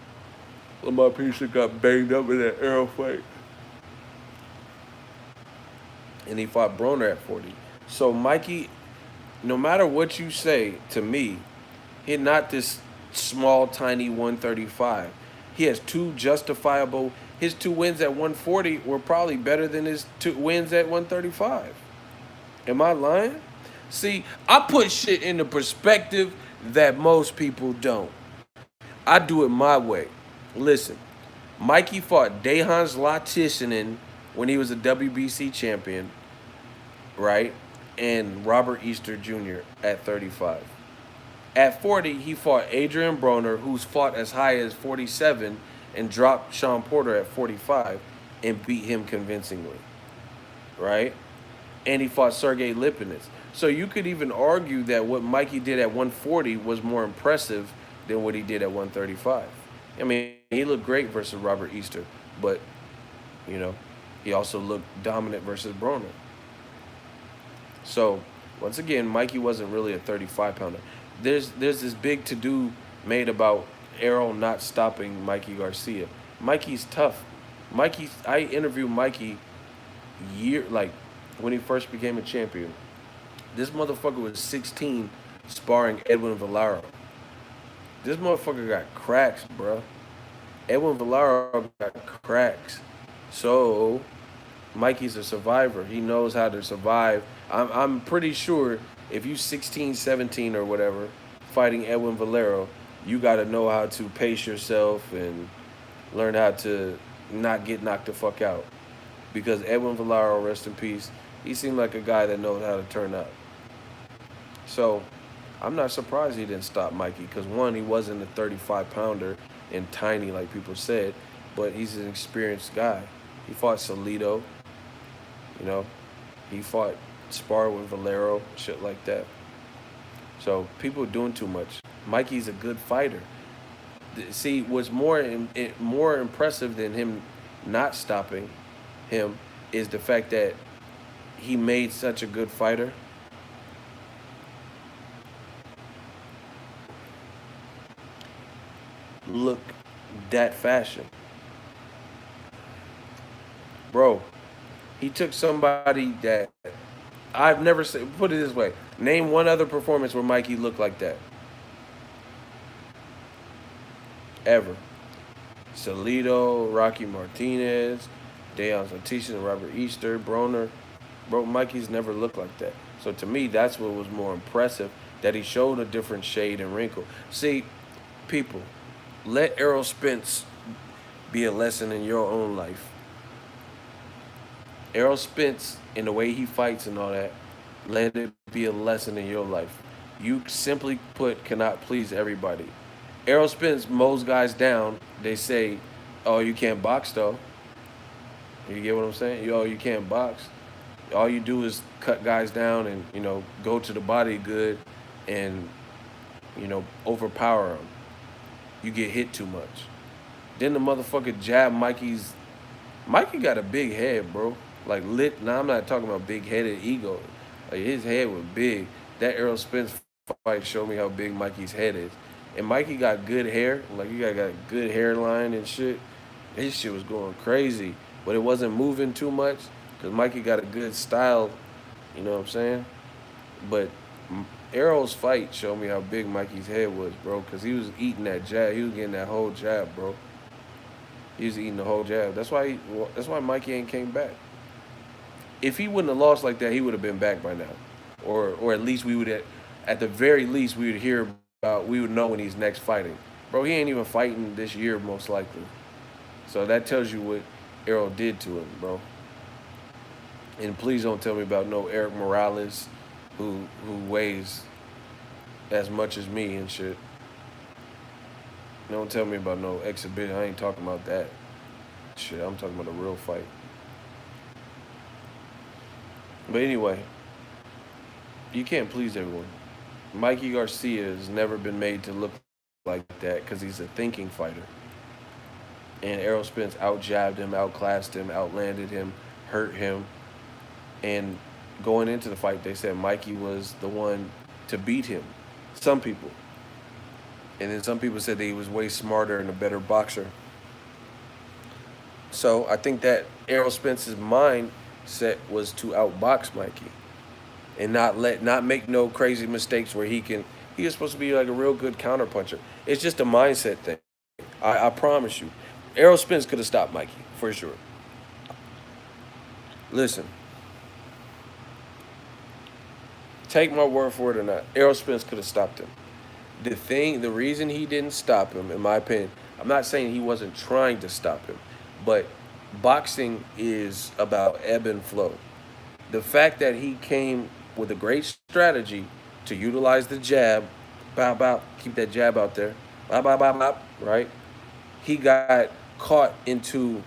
Lamont Peterson got banged up in that Errol fight. And he fought Broner at 40. So Mikey, no matter what you say to me, he's not this small, tiny 135. He has two justifiable. His two wins at 140 were probably better than his two wins at 135. Am I lying? See, I put shit into perspective that most people don't. I do it my way. Listen, Mikey fought Dejan Zlaticanin when he was a WBC champion, right? And Robert Easter Jr. at 35. At 40, he fought Adrian Broner, who's fought as high as 47, and dropped Sean Porter at 45 and beat him convincingly, right? And he fought Sergey Lipinets. So you could even argue that what Mikey did at 140 was more impressive than what he did at 135. I mean, he looked great versus Robert Easter, but, you know, he also looked dominant versus Broner. So, once again, Mikey wasn't really a 35-pounder. There's this big to-do made about Errol not stopping Mikey Garcia. Mikey's tough. I interviewed Mikey when he first became a champion. This motherfucker was 16 sparring Edwin Valero. This motherfucker got cracks, bro. Edwin Valero got cracks. So, Mikey's a survivor. He knows how to survive. I'm pretty sure if you 16, 17 or whatever, fighting Edwin Valero, you got to know how to pace yourself and learn how to not get knocked the fuck out. Because Edwin Valero, rest in peace, he seemed like a guy that knows how to turn up. So, I'm not surprised he didn't stop Mikey because, one, he wasn't a 35-pounder and tiny like people said, but he's an experienced guy. He fought Salido, you know. He fought spar with Valero, shit like that. So people are doing too much. Mikey's a good fighter. See, what's more impressive than him not stopping him is the fact that he made such a good fighter. Look that fashion. Bro, he took somebody that I've never seen. Put it this way. Name one other performance where Mikey looked like that. Ever. Salido, Rocky Martinez, Dejan Zlaticanin, Robert Easter, Broner. Bro, Mikey's never looked like that. So to me, that's what was more impressive, that he showed a different shade and wrinkle. See, people, let Errol Spence be a lesson in your own life. Errol Spence, in the way he fights and all that, let it be a lesson in your life. You simply put cannot please everybody. Errol Spence mows guys down. They say, "Oh, you can't box though." You get what I'm saying? Yo, you can't box. All you do is cut guys down and go to the body good, and overpower them. You get hit too much. Then the motherfucker jab Mikey's. Mikey got a big head, bro. Like lit. Now I'm not talking about big headed ego. Like his head was big. That Errol Spence fight showed me how big Mikey's head is. And Mikey got good hair. Like he got good hairline and shit. His shit was going crazy, but it wasn't moving too much because Mikey got a good style. You know what I'm saying? But Errol's fight showed me how big Mikey's head was, bro. Because he was eating that jab. He was getting that whole jab, bro. He was eating the whole jab. That's why Mikey ain't came back. If he wouldn't have lost like that, he would have been back by now, or at least we would at the very least we would hear about, we would know when he's next fighting. Bro, he ain't even fighting this year most likely. So that tells you what Errol did to him, bro. And please don't tell me about no Eric Morales, who weighs as much as me and shit. Don't tell me about no exhibition. I ain't talking about that shit. I'm talking about a real fight. But anyway, you can't please everyone. Mikey Garcia has never been made to look like that because he's a thinking fighter. And Errol Spence out-jabbed him, outclassed him, outlanded him, hurt him. And going into the fight, they said Mikey was the one to beat him. Some people. And then some people said that he was way smarter and a better boxer. So I think that Errol Spence's mindset was to outbox Mikey and not make no crazy mistakes where he was supposed to be like a real good counterpuncher. It's just a mindset thing. I promise you. Errol Spence could have stopped Mikey, for sure. Listen. Take my word for it or not. Errol Spence could have stopped him. The reason he didn't stop him, in my opinion, I'm not saying he wasn't trying to stop him, but boxing is about ebb and flow. The fact that he came with a great strategy to utilize the jab, bow, bow, keep that jab out there, bow, bow, bow, bow, right? He got caught into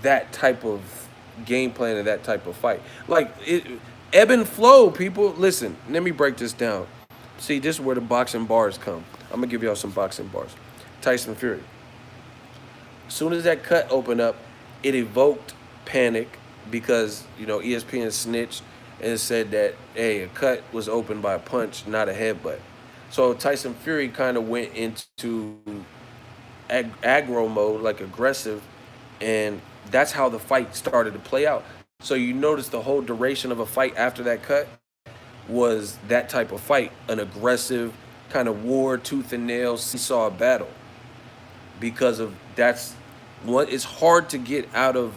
that type of game plan and that type of fight. Like ebb and flow, people. Listen, let me break this down. See, this is where the boxing bars come. I'm gonna give y'all some boxing bars. Tyson Fury. As soon as that cut opened up, it evoked panic because ESPN snitched and said that a cut was opened by a punch, not a headbutt. So Tyson Fury kind of went into aggro mode, like aggressive, and that's how the fight started to play out. So you notice the whole duration of a fight after that cut was that type of fight, an aggressive kind of war, tooth and nail, seesaw battle. Because of that's what it's hard to get out of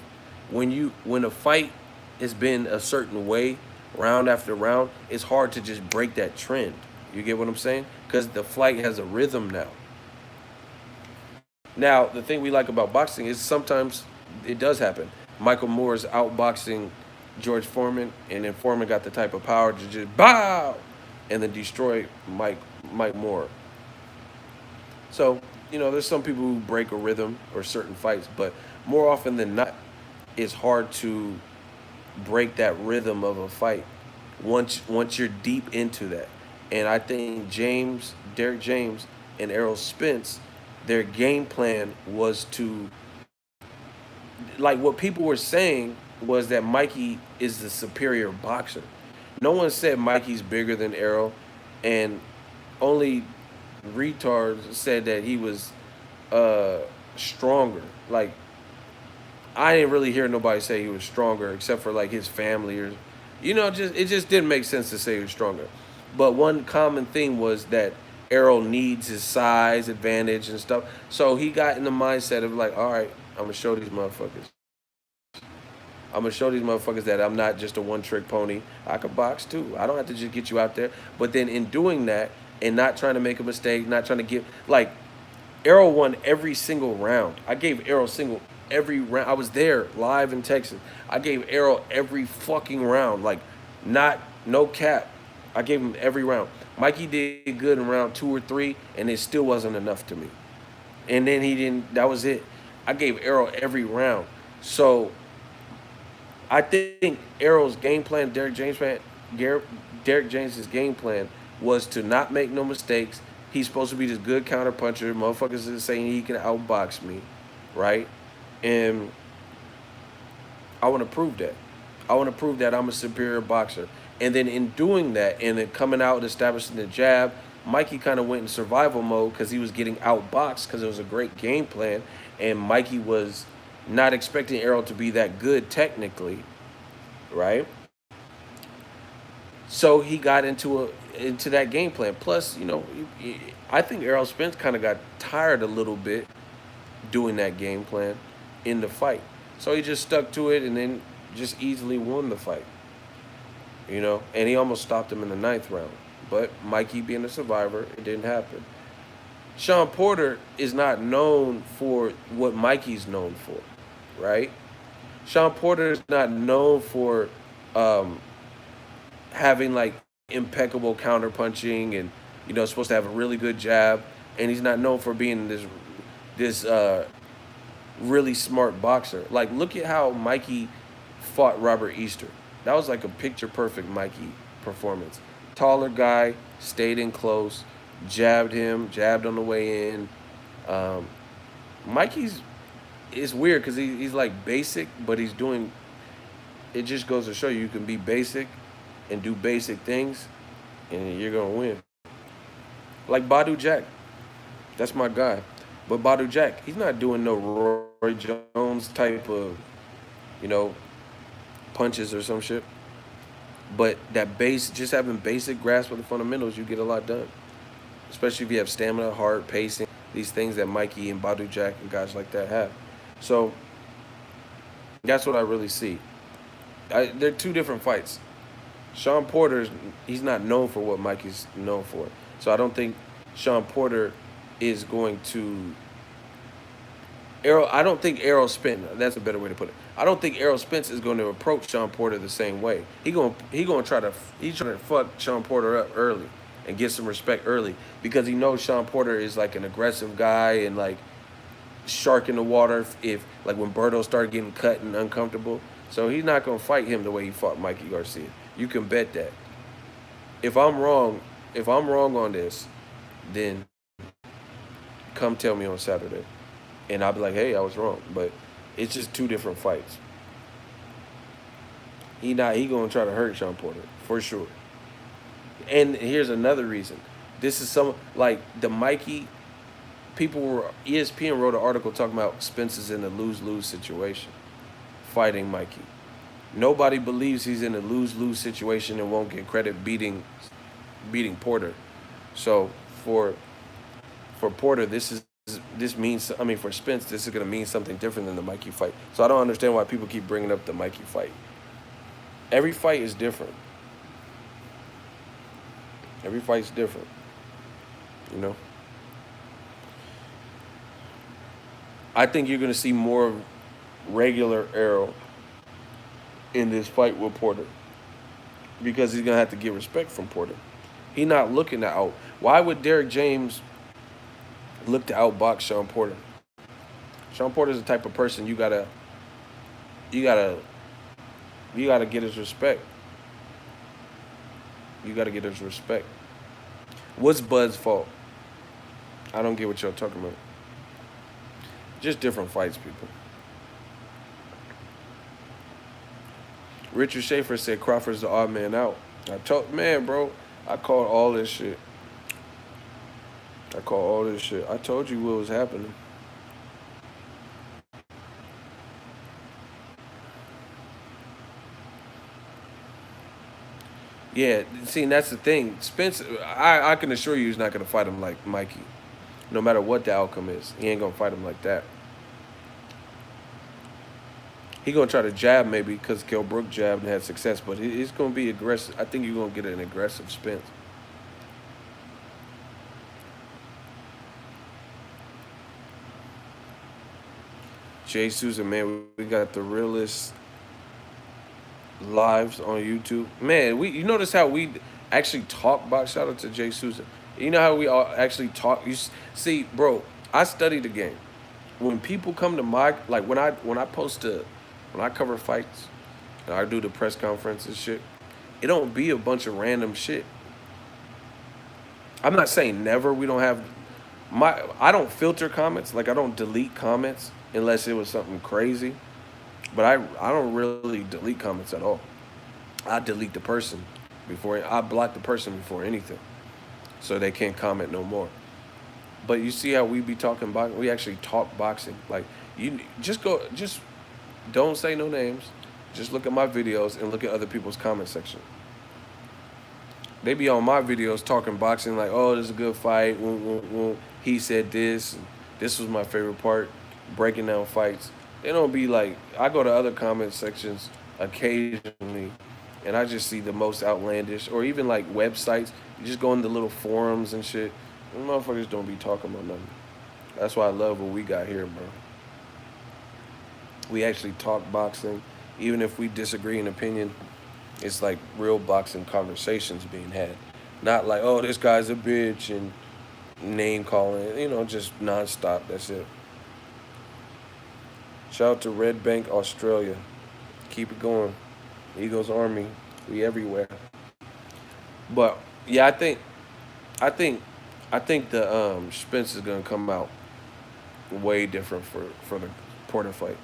when a fight has been a certain way round after round. It's hard to just break that trend. You get what I'm saying? Because the fight has a rhythm now. Now, the thing we like about boxing is sometimes it does happen. Michael Moore's outboxing George Foreman, and then Foreman got the type of power to just bow and then destroy Mike Moore. So, there's some people who break a rhythm or certain fights, but more often than not, it's hard to break that rhythm of a fight once you're deep into that. And I think Derek James, and Errol Spence, their game plan was to, like, what people were saying was that Mikey is the superior boxer. No one said Mikey's bigger than Errol, and only retards said that he was stronger. Like, I didn't really hear nobody say he was stronger except for like his family or, it just didn't make sense to say he was stronger. But one common thing was that Errol needs his size advantage and stuff. So he got in the mindset of like, all right, I'm gonna show these motherfuckers. I'm gonna show these motherfuckers that I'm not just a one-trick pony. I can box too. I don't have to just get you out there. But then in doing that and not trying to make a mistake, not trying to give like Errol won every single round. I gave Errol single every round. I was there live in Texas. I gave Errol every fucking round. Like, not no cap. I gave him every round. Mikey did good in round 2 or 3, and it still wasn't enough to me. And then he didn't. That was it. I gave Errol every round. So I think Errol's game plan, Derek James's game plan was to not make no mistakes. He's supposed to be this good counter puncher. Motherfuckers is saying he can outbox me, right? And I want to prove that. I want to prove that I'm a superior boxer. And then in doing that, and then coming out and establishing the jab, Mikey kind of went in survival mode because he was getting outboxed because it was a great game plan. And Mikey was not expecting Errol to be that good technically, right? So he got into that game plan. Plus, I think Errol Spence kind of got tired a little bit doing that game plan in the fight. So he just stuck to it and then just easily won the fight. And he almost stopped him in the 9th round. But Mikey being a survivor, it didn't happen. Sean Porter is not known for what Mikey's known for, right? Sean Porter is not known for having like impeccable counter punching and supposed to have a really good jab, and he's not known for being this really smart boxer. Like, look at how Mikey fought Robert Easter. That was like a picture perfect Mikey performance. Taller guy, stayed in close, jabbed on the way in. Mikey's it's weird because he's like basic, but he's doing. It just goes to show you can be basic and do basic things, and you're gonna win. Like Badu Jack, that's my guy. But Badu Jack, he's not doing no Roy Jones type of, you know, punches or some shit. But that base, just having basic grasp of the fundamentals, you get a lot done. Especially if you have stamina, heart, pacing, these things that Mikey and Badu Jack and guys like that have. So that's what I really see. They're two different fights. Sean Porter, he's not known for what Mikey's known for. So I don't think Sean Porter is going to I don't think Errol Spence, that's a better way to put it. I don't think Errol Spence is going to approach Sean Porter the same way. He's trying to fuck Sean Porter up early and get some respect early because he knows Sean Porter is like an aggressive guy and like shark in the water if like when Berto started getting cut and uncomfortable. So he's not going to fight him the way he fought Mikey Garcia. You can bet that. If I'm wrong on this, then come tell me on Saturday. And I'll be like, hey, I was wrong. But it's just two different fights. He gonna try to hurt Sean Porter, for sure. And here's another reason. This is like the Mikey, ESPN wrote an article talking about Spence is in a lose-lose situation, fighting Mikey. Nobody believes he's in a lose-lose situation and won't get credit beating Porter. So for Porter, for Spence, this is going to mean something different than the Mikey fight. So I don't understand why people keep bringing up the Mikey fight. Every fight is different. Every fight's different. You know? I think you're going to see more regular Errol in this fight with Porter because he's going to have to get respect from Porter. He's not looking to out. Why would Derek James look to outbox Sean Porter? Sean Porter's the type of person you gotta get his respect. You gotta get his respect. What's Bud's fault? I don't get what y'all talking about. Just different fights, people. Richard Schaefer said Crawford's the odd man out. I called all this shit. I told you what was happening. Yeah, see, and that's the thing. Spence, I can assure you he's not going to fight him like Mikey. No matter what the outcome is. He ain't going to fight him like that. He gonna try to jab maybe because Kell Brook jabbed and had success, but he's gonna be aggressive. I think you're gonna get an aggressive Spence. Jay Susan, man, we got the realest lives on YouTube. Man, you notice how we actually talk box. Shout out to Jay Susan. You know how we all actually talk. See, bro, I study the game. When people come to my like when I cover fights and I do the press conferences shit, it don't be a bunch of random shit. I'm not saying never we don't have I don't filter comments, like I don't delete comments unless it was something crazy. But I don't really delete comments at all. I delete the person before I block the person before anything, so they can't comment no more. But you see how we be talking boxing? We actually talk boxing. Like you just don't say no names. Just look at my videos and look at other people's comment section. They be on my videos talking boxing like, oh, this is a good fight. He said this. And this was my favorite part. Breaking down fights. They don't be like, I go to other comment sections occasionally and I just see the most outlandish, or even like websites. You just go into little forums and shit. Them motherfuckers don't be talking about nothing. That's why I love what we got here, bro. We actually talk boxing. Even if we disagree in opinion, it's like real boxing conversations being had. Not like, oh, this guy's a bitch and name calling, just nonstop. That's it. Shout out to Red Bank, Australia. Keep it going. Eagles Army. We everywhere. But yeah, I think I think the Spence is gonna come out way different for the Porter fight.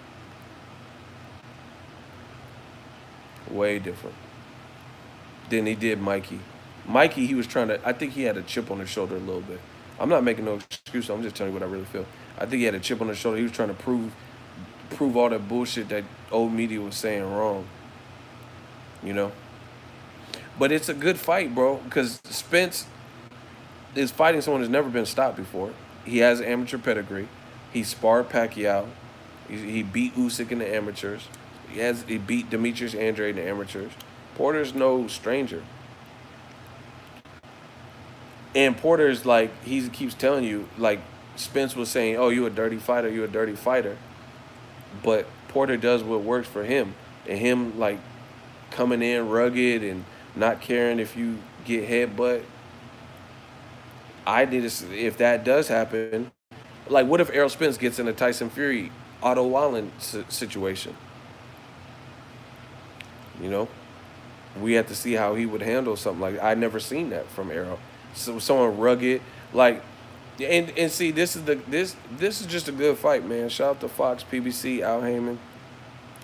Way different than he did Mikey. Mikey, he was trying to. I think he had a chip on his shoulder a little bit. I'm not making no excuse. I'm just telling you what I really feel. I think he had a chip on his shoulder. He was trying to prove all that bullshit that old media was saying wrong. You know. But it's a good fight, bro, because Spence is fighting someone who's never been stopped before. He has amateur pedigree. He sparred Pacquiao. He beat Usyk in the amateurs. He beat Demetrius Andre in the amateurs. Porter's no stranger. And Porter's like, he keeps telling you, like Spence was saying, oh, you a dirty fighter, you a dirty fighter. But Porter does what works for him. And him, like, coming in rugged and not caring if you get headbutt. If that does happen, like, what if Errol Spence gets in a Tyson Fury, Otto Wallen situation? You know? We have to see how he would handle something like that. I never seen that from Errol. So someone rugged, like, and see, this is just a good fight, man. Shout out to Fox, PBC, Al Heyman.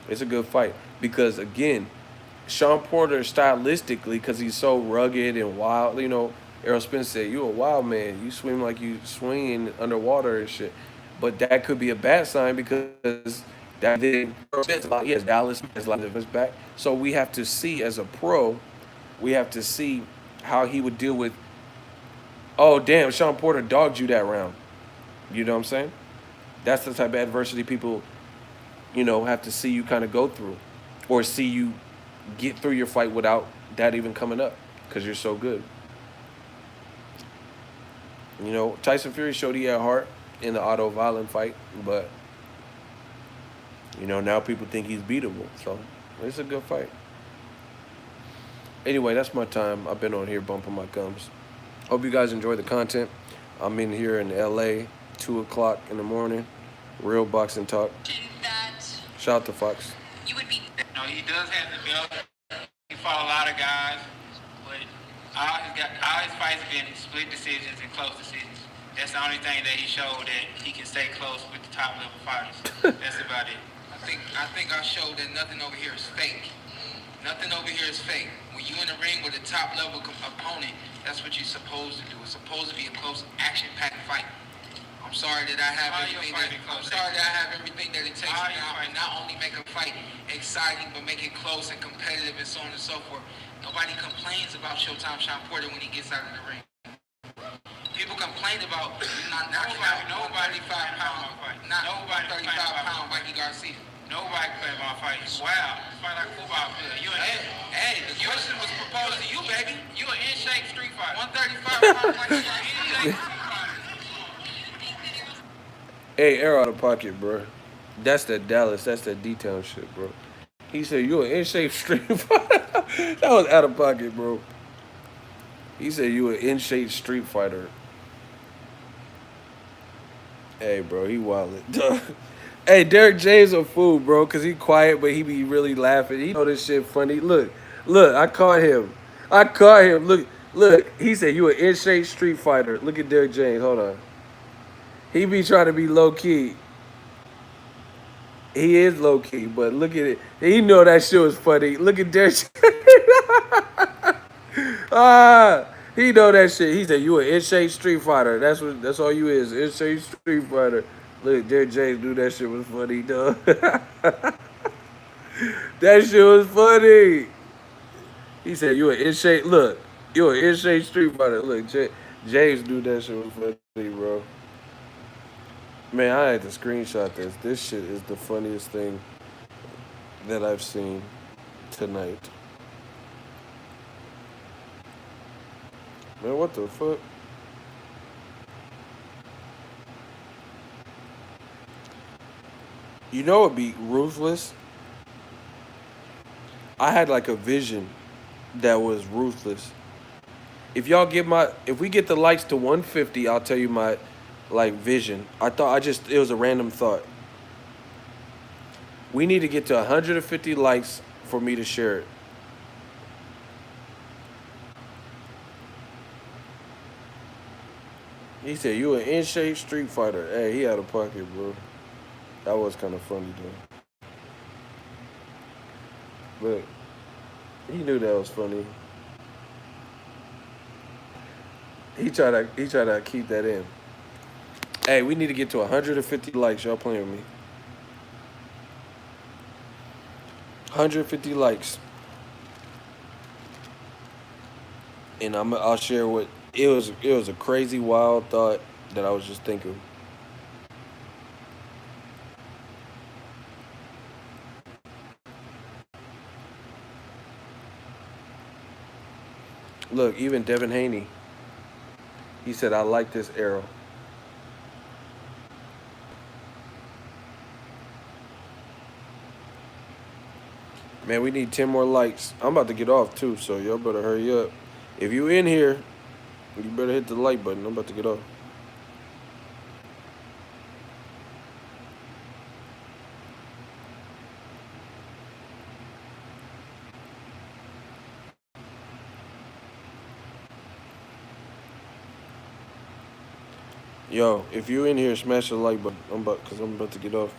It's a good fight because again, Sean Porter stylistically, because he's so rugged and wild. Errol Spence said, "You a wild man. You swim like you swinging underwater and shit." But that could be a bad sign because that then Errol Spence, yes, Dallas has a lot of his back. So we have to see as a pro, we have to see how he would deal with. Oh damn, Sean Porter dogged you that round. You know what I'm saying? That's the type of adversity people, have to see you kind of go through, or see you get through your fight without that even coming up because you're so good. Tyson Fury showed he had heart in the Otto Wallen fight, but now people think he's beatable. So it's a good fight. Anyway, that's my time. I've been on here bumping my gums. Hope you guys enjoy the content. I'm in here in LA, 2 o'clock in the morning. Real boxing talk. That Shout out to Fox. you would be. No, he does have the belt. He fought a lot of guys, but all his fights have been split decisions and close decisions. That's the only thing that he showed that he can stay close with the top level fighters. That's about it. I think I showed that nothing over here is fake. Nothing over here is fake. When you're in the ring with a top level opponent, that's what you're supposed to do. It's supposed to be a close, action-packed fight. I'm sorry that I have everything that it takes now, and not only make a fight exciting, but make it close and competitive and so on and so forth. Nobody complains about Showtime Sean Porter when he gets out of the ring. People complain about not knocking out nobody 35 pound Mikey Garcia. Nobody play my fight. You wild. You fight like a football player. You an Hey, the question was proposed to you, baby. you an in shape street fighter. 135 pounds like you are In any shape day. street fighter. Hey, Errol out of pocket, bro. That's that Dallas. That's that D-Town shit, bro. He said, you an in-shape street fighter. That was out of pocket, bro. He said, you an in-shape street fighter. Hey, bro, he wildin'. Hey, Derek James a fool, bro, because he quiet, but he be really laughing. He know this shit funny. Look, I caught him. Look. He said, you an in-shape street fighter. Look at Derek James. Hold on. He be trying to be low-key. He is low-key, but look at it. He know that shit was funny. Look at Derek he know that shit. He said, you an in-shape street fighter. That's all you is. In-shape street fighter. Look, Derek James knew that shit was funny, dog. That shit was funny. He said, you an in-shape, look, you an in-shape street fighter. Look, James knew that shit was funny, bro. Man, I had to screenshot this. This shit is the funniest thing that I've seen tonight. Man, what the fuck? You know it'd be ruthless? I had like a vision that was ruthless. If we get the likes to 150, I'll tell you my like vision. It was a random thought. We need to get to 150 likes for me to share it. He said, you an in-shape street fighter. Hey, he out of pocket, bro. That was kind of funny, though. But he knew that was funny. He tried to keep that in. Hey, we need to get to 150 likes. Y'all playing with me. 150 likes. And I'll share what it was. It was a crazy, wild thought that I was just thinking. Look, even Devin Haney. He said, "I like this arrow." Man, we need 10 more likes. I'm about to get off too, so y'all better hurry up. If you in here, you better hit the like button. I'm about to get off. Yo, if you in here, smash the like button. Cause I'm about to get off.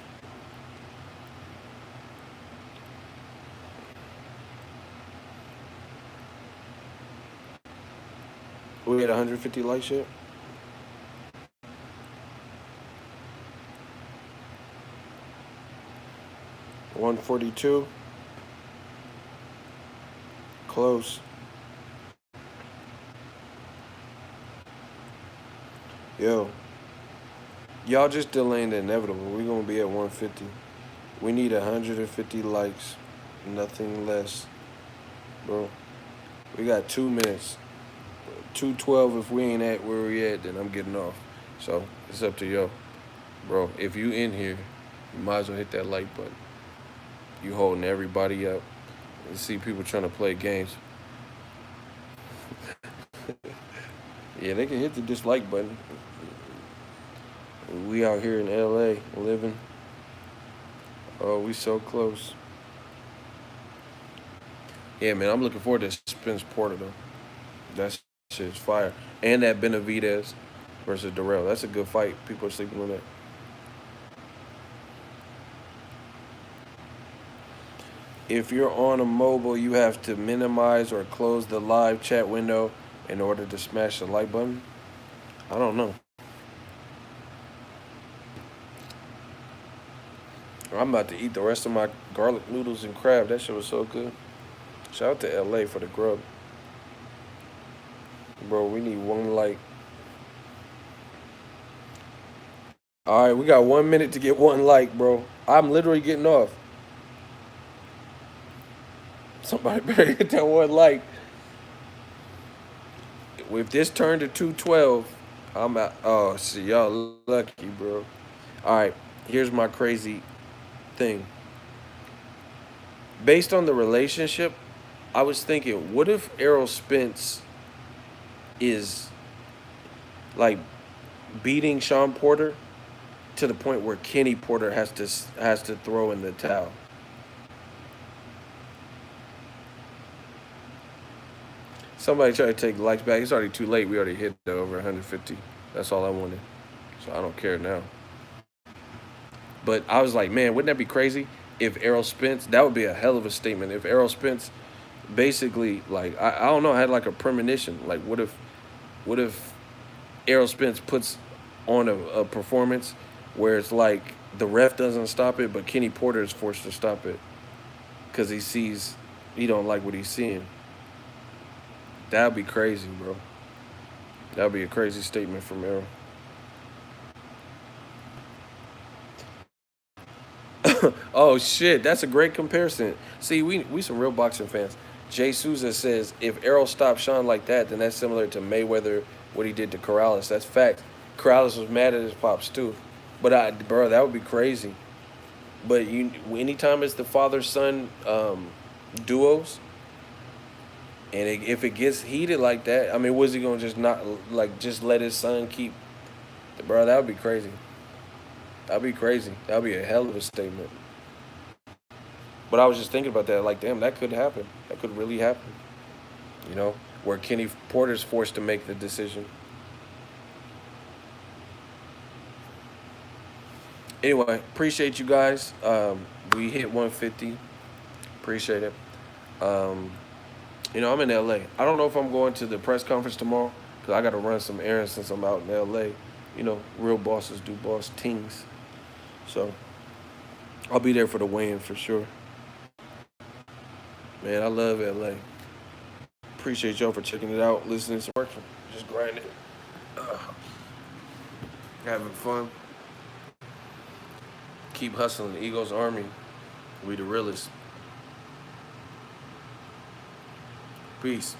We at 150 likes yet? $142. Close. Yo, y'all just delaying the inevitable. We're gonna be at 150. We need 150 likes, nothing less, bro. We got 2 minutes. 2:12. If we ain't at where we at, then I'm getting off. So it's up to y'all, bro. If you in here, you might as well hit that like button. You holding everybody up. You see people trying to play games. Yeah, they can hit the dislike button. We out here in LA living. Oh, we so close. Yeah, man, I'm looking forward to Spence Porter though. That shit's fire. And that Benavidez versus Darrell. That's a good fight. People are sleeping on that. If you're on a mobile, you have to minimize or close the live chat window in order to smash the like button. I don't know. I'm about to eat the rest of my garlic noodles and crab. That shit was so good. Shout out to LA for the grub. Bro, we need one like. All right, we got 1 minute to get one like, bro. I'm literally getting off. Somebody better hit that one like. If this turned to 212, I'm out. Oh, see, y'all lucky, bro. All right, here's my crazy thing. Based on the relationship, I was thinking, what if Errol Spence is like beating Sean Porter to the point where Kenny Porter has to throw in the towel? Somebody try to take the likes back. It's already too late. We already hit the over 150. That's all I wanted. So I don't care now. But I was like, man, wouldn't that be crazy if Errol Spence? That would be a hell of a statement. If Errol Spence basically, like, I don't know, had like a premonition. Like, what if Errol Spence puts on a performance where it's like the ref doesn't stop it, but Kenny Porter is forced to stop it because he don't like what he's seeing. That'd be crazy, bro. That'd be a crazy statement from Errol. Oh shit, that's a great comparison. See, we some real boxing fans. Jay Souza says if Errol stopped Sean like that, then that's similar to Mayweather what he did to Corrales. That's fact. Corrales was mad at his pops too, but bro, that would be crazy. But anytime it's the father son duos, and if it gets heated like that, I mean, was he gonna just not like just let his son keep? Bro, that would be crazy. That'd be crazy. That'd be a hell of a statement. But I was just thinking about that, like, damn, that could happen. That could really happen. You know, where Kenny Porter's forced to make the decision. Anyway, appreciate you guys. We hit 150. Appreciate it. Um, I'm in LA. I don't know if I'm going to the press conference tomorrow because I got to run some errands since I'm out in LA. Real bosses do boss things. So I'll be there for the weigh-in for sure. Man, I love LA. Appreciate y'all for checking it out, listening to working, just grinding, uh, having fun. Keep hustling. The Eagles Army. We the realest. Peace.